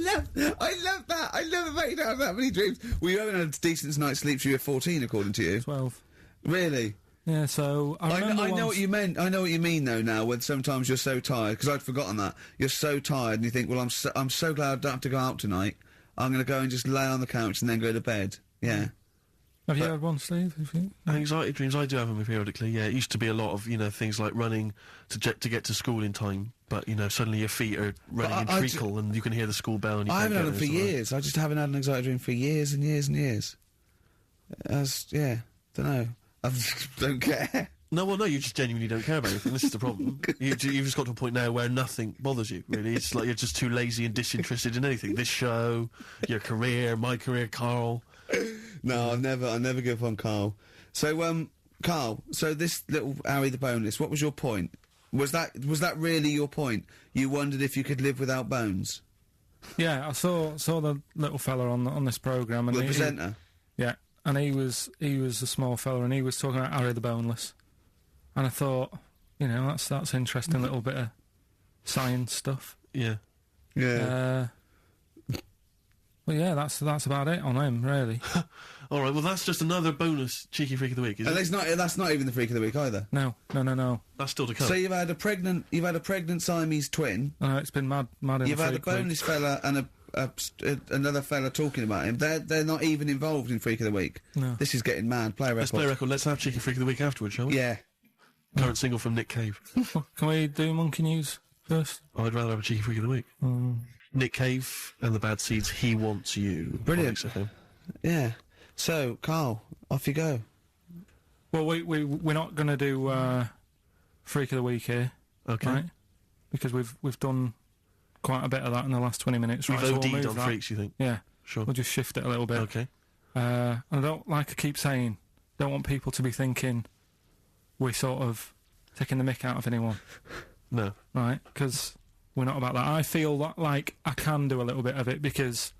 love that. I love the fact you don't have that many dreams. Well, you haven't had a decent night's sleep till you're 14, according to you. 12. Really? Yeah, so I know what you meant. I know what you mean, though, now, when sometimes you're so tired, because I'd forgotten that. You're so tired, and you think, well, I'm so glad I don't have to go out tonight. I'm going to go and just lay on the couch and then go to bed. Yeah. Have you had one, Steve? Anxiety dreams, I do have them periodically, yeah. It used to be a lot of, things like running to get to school in time, but, suddenly your feet are running in treacle and you can hear the school bell and you I can't haven't had get them for there, years. I just haven't had an anxiety dream for years and years and years. Don't know. I don't care. No, you just genuinely don't care about anything. This is the problem. You've just got to a point now where nothing bothers you, really. It's like you're just too lazy and disinterested in anything. This show, your career, my career, Carl. No, I never give up on Carl. So, Carl, so this little Harry the Boneless, what was your point? Was that really your point? You wondered if you could live without bones? Yeah, I saw the little fella on this programme. And The presenter? Yeah, and he was a small fella and he was talking about Harry the Boneless. And I thought, that's interesting little bit of science stuff. Yeah. Yeah. Well, yeah, that's about it on him, really. All right, well, that's just another bonus cheeky freak of the week, isn't it? That's not even the freak of the week either. No. That's still to come. So you've had a pregnant Siamese twin. It's been mad in You've the had a freak week. boneless fella and another fella talking about him. They're not even involved in freak of the week. No. This is getting mad. Play a record. Let's play a record. Let's have cheeky freak of the week afterwards, shall we? Yeah. Current single from Nick Cave. Can we do Monkey News first? I'd rather have a cheeky freak of the week. Nick Cave and the Bad Seeds, He Wants You. Brilliant. XFM. Yeah. So, Carl, off you go. Well, we're not going to do Freak of the Week here, Okay. right? Because we've done quite a bit of that in the last 20 minutes. We've right? So OD'd we'll move on that. freaks, you think? Yeah. Sure. We'll just shift it a little bit. Okay. And I don't, like I keep saying, don't want people to be thinking we're sort of taking the mick out of anyone. No. Right? Because we're not about that. I feel that, like, I can do a little bit of it because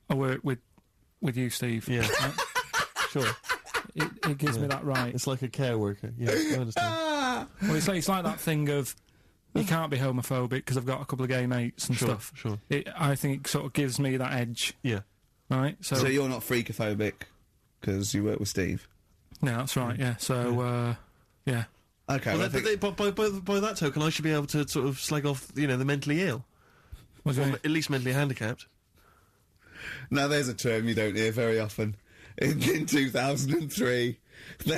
I work with you, Steve. Yeah. Right? Sure. It gives me that right. It's like a care worker. Yeah, I understand. Well, it's like that thing of you can't be homophobic because I've got a couple of gay mates and stuff. Sure. I think it sort of gives me that edge. Yeah. Right? So you're not freakophobic because you work with Steve? No, that's right, yeah. So, yeah. Okay. Well, by that token, I should be able to sort of slag off, the mentally ill. What do you Or mean? at least mentally handicapped. Now, there's a term you don't hear very often. In 2003, the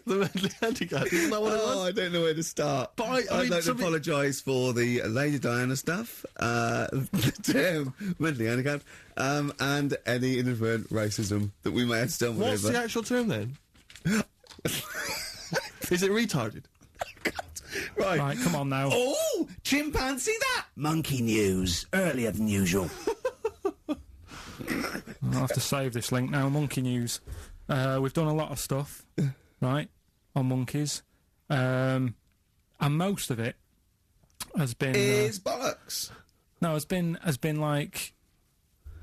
The mentally handicapped, isn't that what it was? I don't know where to start. But I'd mean, like to apologise for the Lady Diana stuff, the term mentally handicapped, and any inadvertent racism that we may have stumbled What's over. the actual term then? Is it retarded? Right. Come on now. Oh, chimpanzee that! Monkey news, earlier than usual. I'll have to save this link now. Monkey News. We've done a lot of stuff, right, on monkeys. And most of it has been... Is bollocks. no, has been like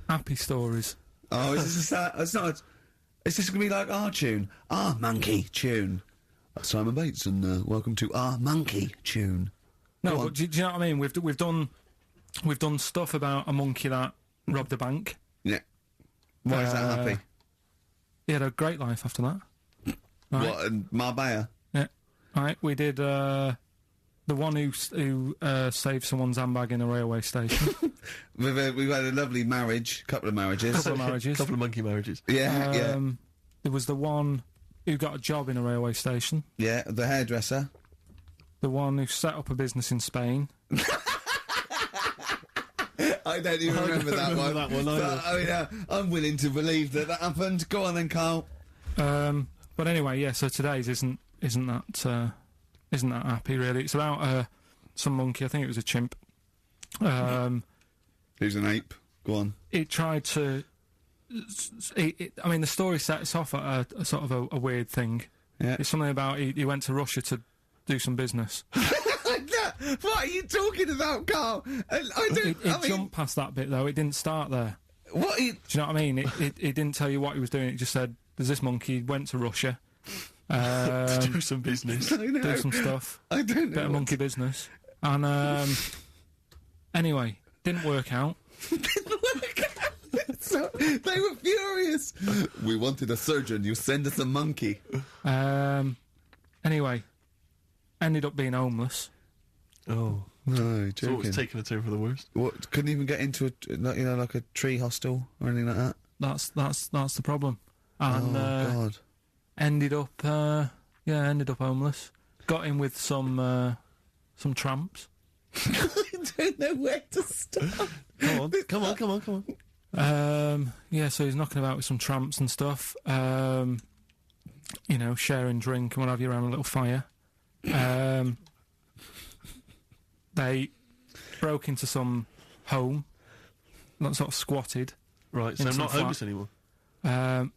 happy stories. Oh, is this it's not... Is this going to be like our tune? Our monkey tune. Simon Bates, and welcome to our monkey tune. No, Go on. but do you know what I mean? We've done stuff about a monkey that robbed a bank. Yeah. Why is that happy? He had a great life after that. Right. What, in Marbella? Yeah. Right. We did the one who saved someone's handbag in a railway station. We've had a lovely marriage, couple of marriages. Couple of marriages. Couple of monkey marriages. Yeah, yeah. There was the one who got a job in a railway station. Yeah, the hairdresser. The one who set up a business in Spain. I don't even remember that one. that one either. But, I mean, I'm willing to believe that happened. Go on then, Carl. But anyway, yeah. So today's isn't that happy really. It's about some monkey. I think it was a chimp. Who's an ape? Go on. It tried to. I mean, the story sets off at a sort of a weird thing. Yeah. It's something about he went to Russia to do some business. What are you talking about, Carl? I don't. It jumped past that bit though. It didn't start there. What? Are you, Do you know what I mean? It didn't tell you what he was doing. It just said, "There's this monkey went to Russia, To do some business. I know. do some stuff, I don't know. bit of monkey business." And anyway, didn't work out. So, they were furious. We wanted a surgeon. You send us a monkey. Anyway, ended up being homeless. Oh. No, So joking. it's taking a turn for the worst. What? Couldn't even get into like a tree hostel or anything like that. That's the problem. And God. ended up homeless. Got in with some tramps. I don't know where to start. Come on. So he's knocking about with some tramps and stuff. Sharing drink and what have you around a little fire. They broke into some home, not sort of squatted. Right, so In I'm some not flat. homeless anymore.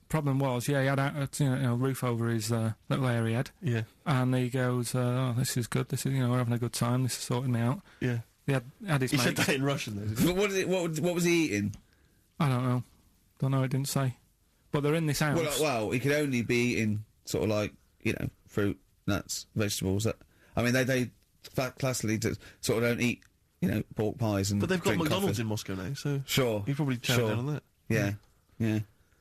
Problem was, he had a roof over his little area he had, Yeah. and he goes, "Oh, this is good. This is we're having a good time. This is sorting me out." Yeah. He had his He mate. said that in Russian, though. Did he? But what is it? What was he eating? I don't know. It didn't say. But they're in this house. Well, he could only be eating sort of like fruit, nuts, vegetables. They classically sort of don't eat pork pies and. But they've got drink McDonald's coffee. in Moscow now, so Sure. he probably chowed Sure. down on that. Yeah.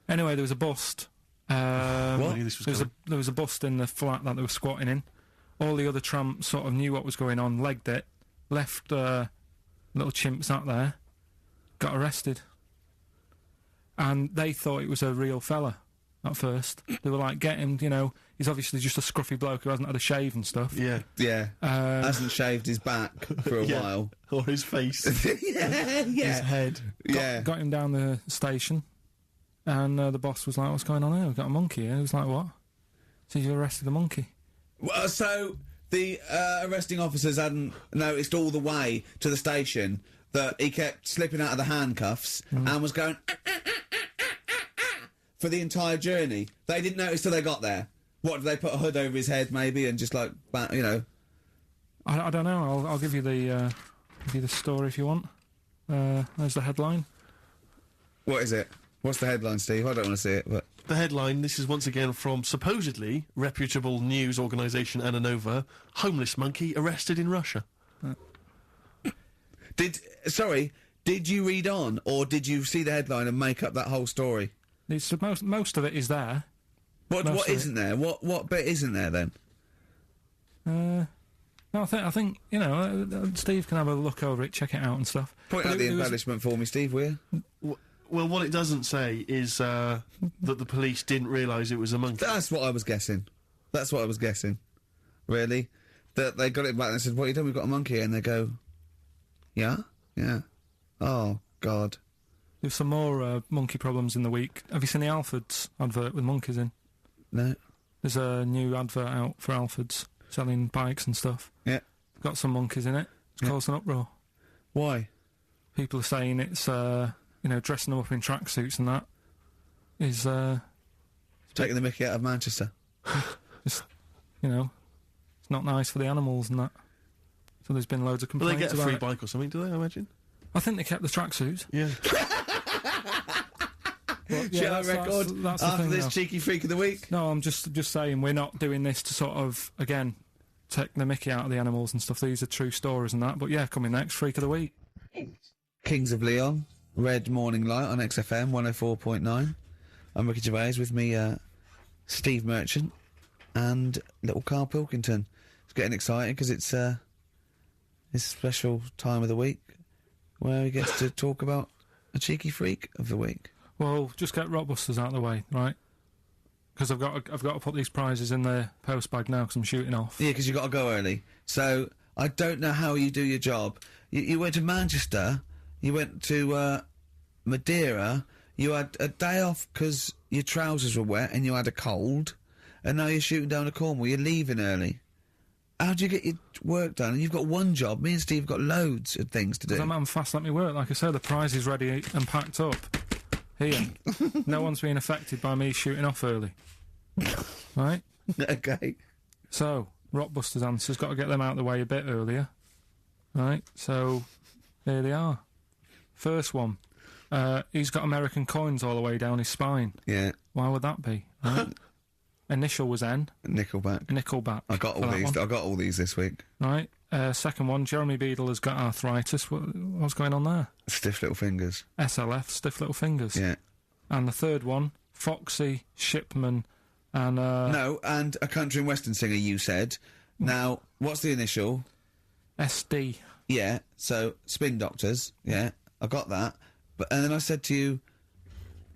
Anyway, there was a bust. I knew this was There was a bust in the flat that they were squatting in. All the other tramps sort of knew what was going on, legged it, left little chimps out there, got arrested. And they thought it was a real fella at first. They were like, get him, he's obviously just a scruffy bloke who hasn't had a shave and stuff. Yeah. Yeah. Hasn't shaved his back for a Yeah. while. Or his face. Yeah. His head. Got him down the station, and the boss was like, "What's going on here? We've got a monkey here." He was like, "What?" So you arrested the monkey. Well, so the arresting officers hadn't noticed all the way to the station that he kept slipping out of the handcuffs and was going for the entire journey. They didn't notice till they got there. What, did they put a hood over his head maybe and just like, I don't know. I'll give you the story if you want. There's the headline. What is it? What's the headline, Steve? I don't want to see it, but... The headline, this is once again from supposedly reputable news organisation Ananova, homeless monkey arrested in Russia. Did you read on, or did you see the headline and make up that whole story? It's most of it is there. What Most of isn't there? What bit isn't there then? No, I think Steve can have a look over it, check it out and stuff. Point But out the it was- embellishment for me, Steve, will you? Well, what it doesn't say is that the police didn't realise it was a monkey. That's what I was guessing. Really? That they got it back and said, "What are you doing? We've got a monkey." And they go, "Yeah? Yeah. Oh, God." There's some more monkey problems in the week. Have you seen the Alfords advert with monkeys in? No? There's a new advert out for Alfords selling bikes and stuff. Yeah. Got some monkeys in it. It's caused an uproar. Why? People are saying it's, dressing them up in tracksuits and that is, Taking the mickey out of Manchester. it's not nice for the animals and that. So there's been loads of Will they complaints get a about free it. bike or something, do they, I imagine? I think they kept the tracksuits. Yeah. But, Show that's- record that's the after thing this now. cheeky freak of the week. No, I'm just saying we're not doing this to sort of, again, take the mickey out of the animals and stuff. These are true stories and that. But yeah, coming next, Freak of the Week. Kings of Leon, Red Morning Light on XFM 104.9. I'm Ricky Gervais, with me Steve Merchant and little Carl Pilkington. It's getting exciting because it's his special time of the week where he gets to talk about a cheeky freak of the week. Well, just get Rockbusters out of the way, right? Because I've got to put these prizes in the post bag now because I'm shooting off. Yeah, because you've got to go early. So I don't know how you do your job. You went to Manchester, you went to Madeira, you had a day off because your trousers were wet and you had a cold, and now you're shooting down to Cornwall. You're leaving early. How do you get your work done? And you've got one job. Me and Steve have got loads of things to do. I'm fast at me work. Like I said, the prize is ready and packed up. Here. No one's being affected by me shooting off early. Right? Okay. So, Rockbusters answers, got to get them out of the way a bit earlier. Right, so here they are. First one. He's got American coins all the way down his spine. Yeah. Why would that be? Right? Initial was N. Nickelback. I got all for that these. one. I got all these this week. Right. Second one, Jeremy Beadle has got arthritis. What's going on there? Stiff little fingers. SLF, stiff little fingers. Yeah. And the third one, Foxy, Shipman, and... No, and a country and western singer, you said. Now, what's the initial? SD. Yeah, so Spin Doctors. Yeah, I got that. And then I said to you,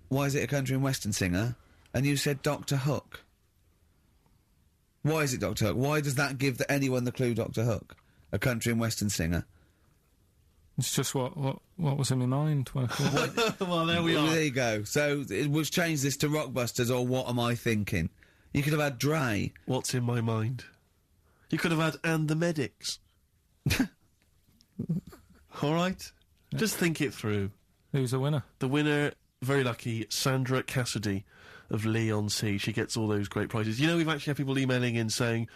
why is it a country and western singer? And you said Dr. Hook. Why is it Dr. Hook? Why does that give anyone the clue Dr. Hook? A country and western singer. It's just what was in my mind when I thought it. Well, there we Well, are. there you go. So we'll change this to Rockbusters, or what am I thinking? You could have had Dre. What's in my mind? You could have had And the Medics. All right? Just think it through. Who's the winner? The winner, very lucky, Sandra Cassidy of Leon C. She gets all those great prizes. You know, we've actually had people emailing in saying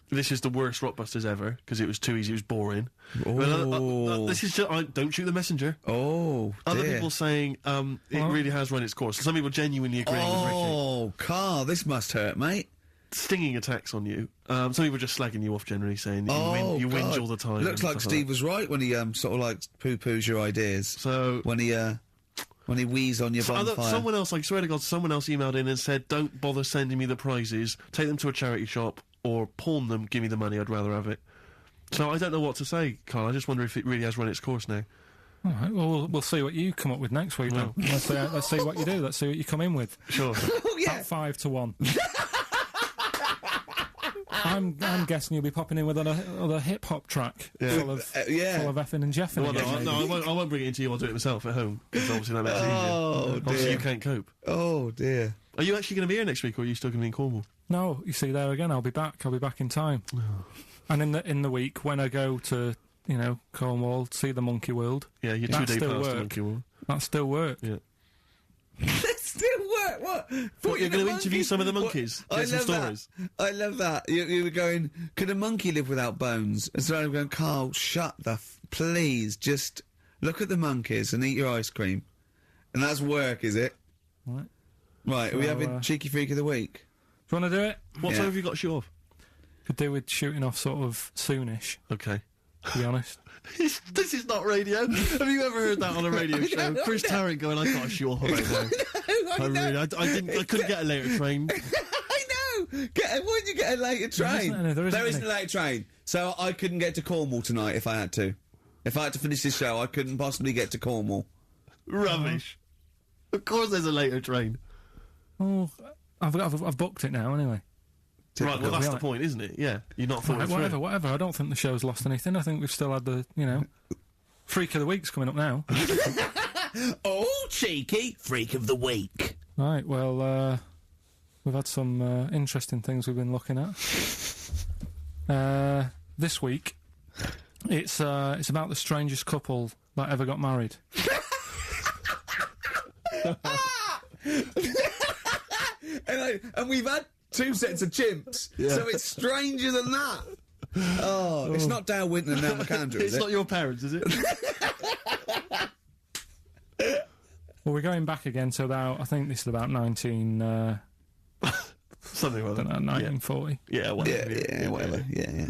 this is the worst Rockbusters ever because it was too easy, it was boring. Oh. This is just... don't shoot the messenger. Oh, Other dear. people saying it really has run its course. Some people genuinely agreeing with Ricky. Oh, Carl, this must hurt, mate. Stinging attacks on you. Some people just slagging you off generally, saying that you God. whinge all the time. Looks and like stuff Steve was right when he sort of like poo-poos your ideas. So When he wheezed on your bonfire. someone else, I swear to God, someone else emailed in and said, "Don't bother sending me the prizes. Take them to a charity shop or pawn them. Give me the money. I'd rather have it." So I don't know what to say, Carl. I just wonder if it really has run its course now. All right, well, we'll see what you come up with next week, then. Let's see what you do. Let's see what you come in with. Sure. Oh, yeah. At 5 to 1. I'm guessing you'll be popping in with another hip-hop track full of effing and jeffing. Well, again, no, maybe. I won't bring it into you. I'll do it myself at home. Because obviously that makes it easier. Oh, Obviously dear. you can't cope. Oh, dear. Are you actually going to be here next week, or are you still going to be in Cornwall? No, you see there again. I'll be back. I'll be back in time. And in the week when I go to Cornwall, see the Monkey World. Yeah, you're That 2 days still past the work. Monkey World. That still work. Yeah. Still work. What? What, you're going to interview some of the monkeys? What? Get some stories? I love that. You were going, could a monkey live without bones? And so I'm going, Carl, shut the please, just look at the monkeys and eat your ice cream. And that's work, is it? Right. Right, are we having Cheeky Freak of the Week? Do you want to do it? What Yeah. time have you got to shoot off? Could do with shooting off sort of soonish, Okay. to be honest. This is not radio. Have you ever heard that on a radio show? Chris Tarrant going, "I can't shoot off right now." I couldn't get a later train. I know! Why did you get a later train? There isn't a later train. So I couldn't get to Cornwall tonight if I had to. If I had to finish this show, I couldn't possibly get to Cornwall. Rubbish. Of course there's a later train. Oh, I've booked it now anyway. Right, well, that's Yeah. the point, isn't it? Yeah, you're not thought it through. Whatever. I don't think the show's lost anything. I think we've still had the, Freak of the Week's coming up now. Oh, Cheeky Freak of the Week. Right, well, we've had some interesting things we've been looking at. This week, it's about the strangest couple that ever got married. And we've had 2 sets of chimps, so it's stranger than that. Oh, it's not Dale Winton and Nell McAndrew, is It's it? not your parents, is it? Well, we're going back again to about, I think this is about 19... Something like that. 1940. Yeah, whatever. Whatever. Yeah.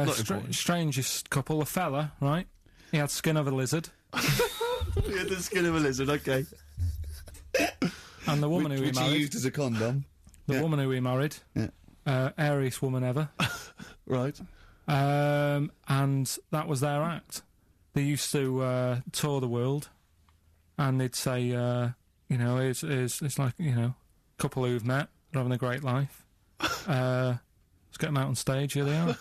Not important. Strangest couple, a fella, right? He had skin of a lizard. He had the skin of a lizard, okay. And the woman who he Which he married... used as a condom. The woman who he married, airiest woman ever, Right. and that was their act. They used to tour the world, and they'd say, it's like a couple who've met, they're having a great life. Let's get them out on stage. Here they are.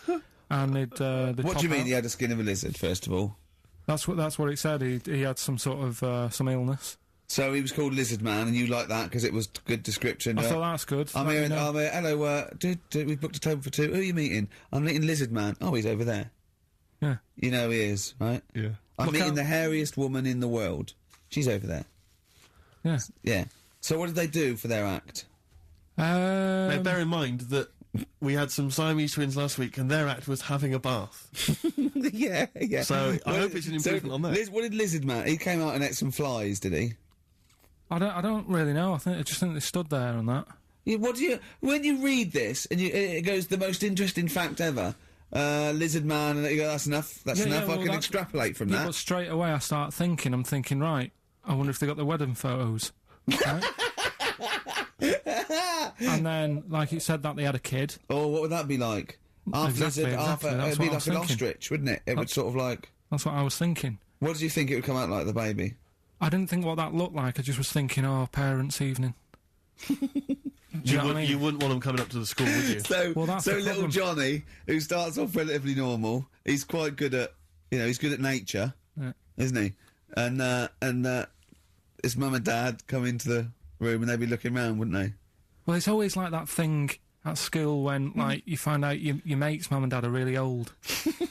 And they'd What do you mean he had a skin of a lizard? First of all, That's what it said. He had some sort of some illness. so he was called Lizard Man, and you like that because it was good description. I thought that's good. I'm here. Hello. We've booked a table for 2. Who are you meeting? I'm meeting Lizard Man. Oh, he's over there. Yeah. You know he is, right? Yeah. I'm Look meeting out. the hairiest woman in the world. She's over there. Yeah. Yeah. So what did they do for their act? Now, bear in mind that we had some Siamese twins last week, and their act was having a bath. Yeah. So I hope it's an improvement on that. What did Lizard Man? He came out and ate some flies, did he? I don't really know. I just think they stood there and that. Yeah, when you read this and it goes the most interesting fact ever, Lizard Man, and you go, that's enough. That's enough. I can extrapolate from that. But straight away I start thinking. I'm thinking, right. I wonder if they got the wedding photos. Right? And then, like it said that they had a kid. Oh, what would that be like? Exactly. It'd be like an ostrich, wouldn't it? It would sort of like. That's what I was thinking. What did you think it would come out like, the baby? I didn't think what that looked like. I just was thinking, parents' evening. You wouldn't want them coming up to the school, would you? So that's the little problem. Johnny, who starts off relatively normal, he's quite good at, he's good at nature, isn't he? And his mum and dad come into the room and they'd be looking round, wouldn't they? Well, it's always like that thing at school when, like, you find out your mate's mum and dad are really old.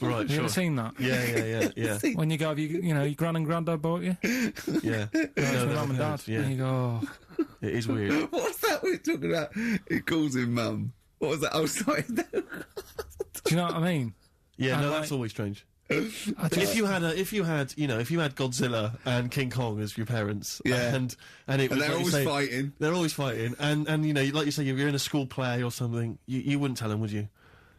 Right, Have you ever seen that? Yeah. When you go, your gran and granddad bought you? Yeah. Your mum and dad. Yeah. And you go, It is weird. What's that we're talking about? He calls him mum. What was that? Oh, sorry. do you know what I mean? Yeah, And no, like- that's always strange. If you had Godzilla and King Kong as your parents, Yeah. and it was they're like you always say, fighting. They're always fighting, and like you say, you're in a school play or something. You wouldn't tell them, would you?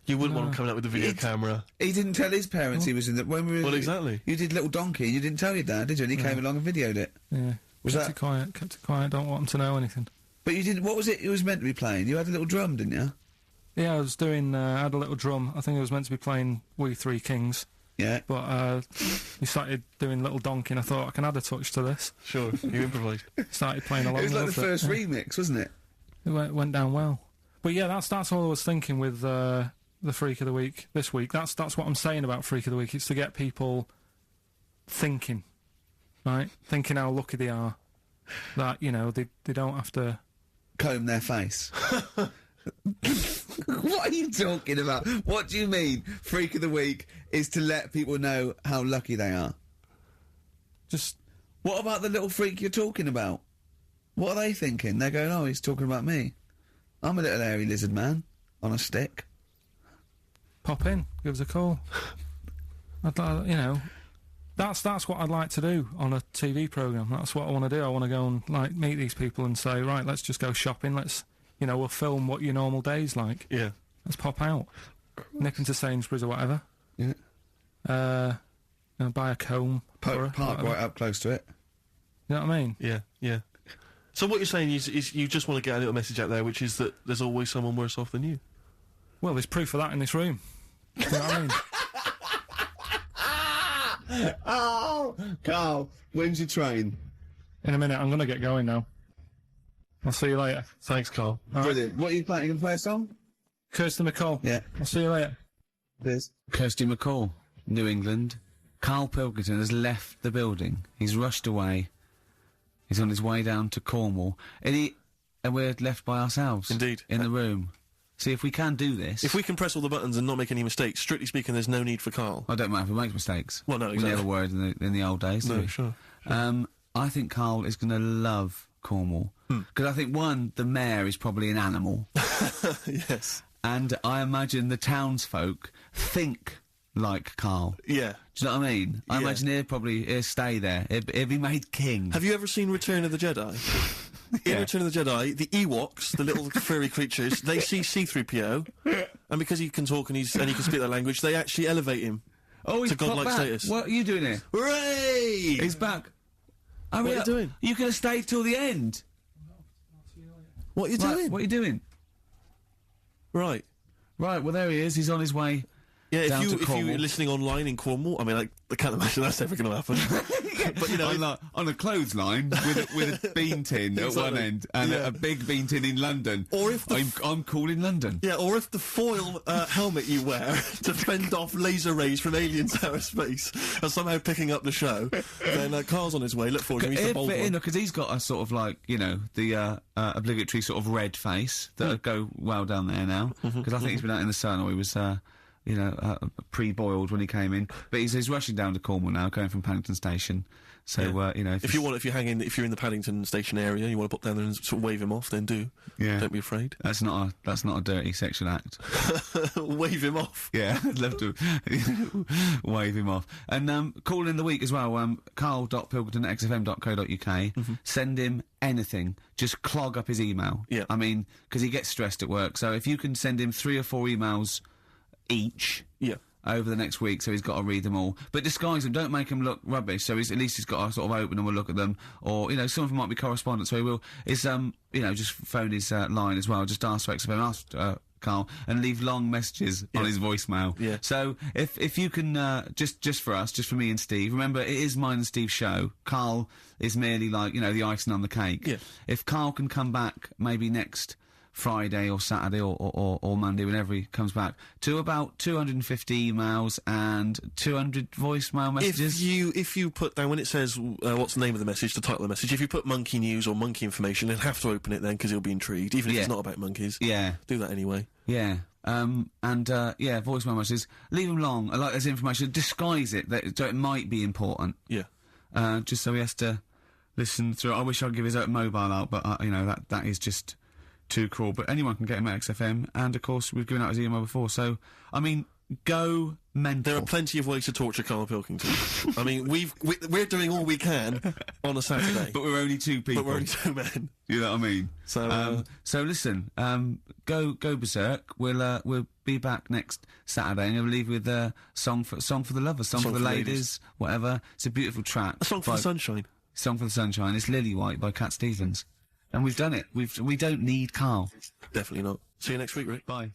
You wouldn't want them coming out with a video camera. He didn't tell his parents he was in the... When we were, Well, exactly. You did Little Donkey, you didn't tell your dad, did you? And he came along and videoed it. Yeah. Was kept that- it quiet, don't want them to know anything. But you didn't... What was it was meant to be playing? You had a little drum, didn't you? Yeah, I was doing, I had a little drum. I think I was meant to be playing We Three Kings. Yeah. But we started doing Little Donkey and I thought I can add a touch to this. Sure, you improvise. Started playing along It was like the with first yeah. remix, wasn't it? It went down well. But yeah, that's all I was thinking with the Freak of the Week this week. That's what I'm saying about Freak of the Week. It's to get people thinking, right? Thinking how lucky they are that, they don't have to... Comb their face. What are you talking about? What do you mean Freak of the Week is to let people know how lucky they are? Just... What about the little freak you're talking about? What are they thinking? They're going, oh, he's talking about me. I'm a little hairy lizard man on a stick. Pop in, give us a call. That's what I'd like to do on a TV programme. That's what I want to do. I want to go and meet these people and say, right, let's just go shopping. Let's, we'll film what your normal day's like. Yeah. Let's pop out, nip into Sainsbury's or whatever. Yeah. Buy a comb. Park right up close to it. You know what I mean? Yeah. So what you're saying is you just want to get a little message out there, which is that there's always someone worse off than you. Well, there's proof of that in this room. You know what I mean? Oh, Carl, when's your train? In a minute, I'm going to get going now. I'll see you later. Thanks, Carl. Brilliant. What are you playing? You going to play a song? Kirsty McCall. Yeah. I'll see you later. There's Kirsty McCall, New England. Carl Pilkington has left the building. He's rushed away. He's on his way down to Cornwall. And we're left by ourselves. Indeed. In the room. See, if we can do this... If we can press all the buttons and not make any mistakes, strictly speaking, there's no need for Carl. I don't mind if we make mistakes. Well, no, exactly. We never were in the old days, did we? Sure. I think Carl is going to love Cornwall. Because I think, one, the mayor is probably an animal. Yes. And I imagine the townsfolk think like Carl. Yeah. Do you know what I mean? I imagine he'll stay there. He'll be made king. Have you ever seen Return of the Jedi? In Return of the Jedi, the Ewoks, the little furry creatures, they see C-3PO, and because he can talk and he can speak their language, they actually elevate him he's to godlike popped back. status. What are you doing here? Hooray! He's back. What are you doing? You could have stayed till the end. What are you Right, doing? what are you doing? Right. Right, well, there he is. He's on his way. Yeah, down to if Cornwall. you're listening online in Cornwall, I mean, I can't imagine that's ever going to happen. But, on a clothesline with a bean tin at one Exactly. end and Yeah. a big bean tin in London. Or if the I'm cool in London. Yeah, or if the foil helmet you wear to fend off laser rays from aliens out of space are somehow picking up the show, then Carl's on his way. Look forward to him. He's the bold one. Because he's got a sort of the obligatory sort of red face that would go well down there now. Because I think he's been out in the sun, or he was you know, pre-boiled when he came in. But he's rushing down to Cornwall now, going from Paddington Station. So, you know... If you're in the Paddington Station area, you want to pop down there and sort of wave him off, then do. Yeah. Don't be afraid. That's not a dirty sexual act. Wave him off. Yeah, I'd love to wave him off. And call in the week as well, carl.pilkington@xfm.co.uk. Send him anything. Just clog up his email. Yeah. I mean, because he gets stressed at work. So if you can send him 3 or 4 emails each... Yeah. Over the next week, so he's got to read them all. But disguise them, don't make them look rubbish, so at least he's got to sort of open them and look at them. Or, you know, some of them might be correspondence, so he will. It's, you know, just phone his line as well. Just ask for XFM, ask Carl, and leave long messages on his voicemail. Yeah. So, if you can, just for us, just for me and Steve, remember, it is mine and Steve's show. Carl is merely like, you know, the icing on the cake. Yeah. If Carl can come back, maybe next Friday or Saturday or Monday, whenever he comes back, to about 250 emails and 200 voicemail messages. If you put down, when it says what's the name of the message, the title of the message, if you put monkey news or monkey information, he'll have to open it then because he'll be intrigued, even if it's not about monkeys. Yeah. Do that anyway. Yeah. Voicemail messages. Leave them long. I like this information. Disguise it, so it might be important. Yeah. Just so he has to listen through. I wish I'd give his own mobile out, but, you know, that is just... too cruel, but anyone can get him at XFM, and of course we've given out his email before, so, I mean, go mental. There are plenty of ways to torture Carl Pilkington. I mean, we're doing all we can on a Saturday. But we're only 2 people. But we're only 2 men. You know what I mean? So, so listen, go berserk. We'll be back next Saturday, and we'll leave with a song for the lovers, song for the ladies, whatever. It's a beautiful track. A song for the sunshine. Song for the sunshine. It's Lily White by Cat Stevens. And we've done it. We don't need Carl. Definitely not. See you next week, Rick. Bye.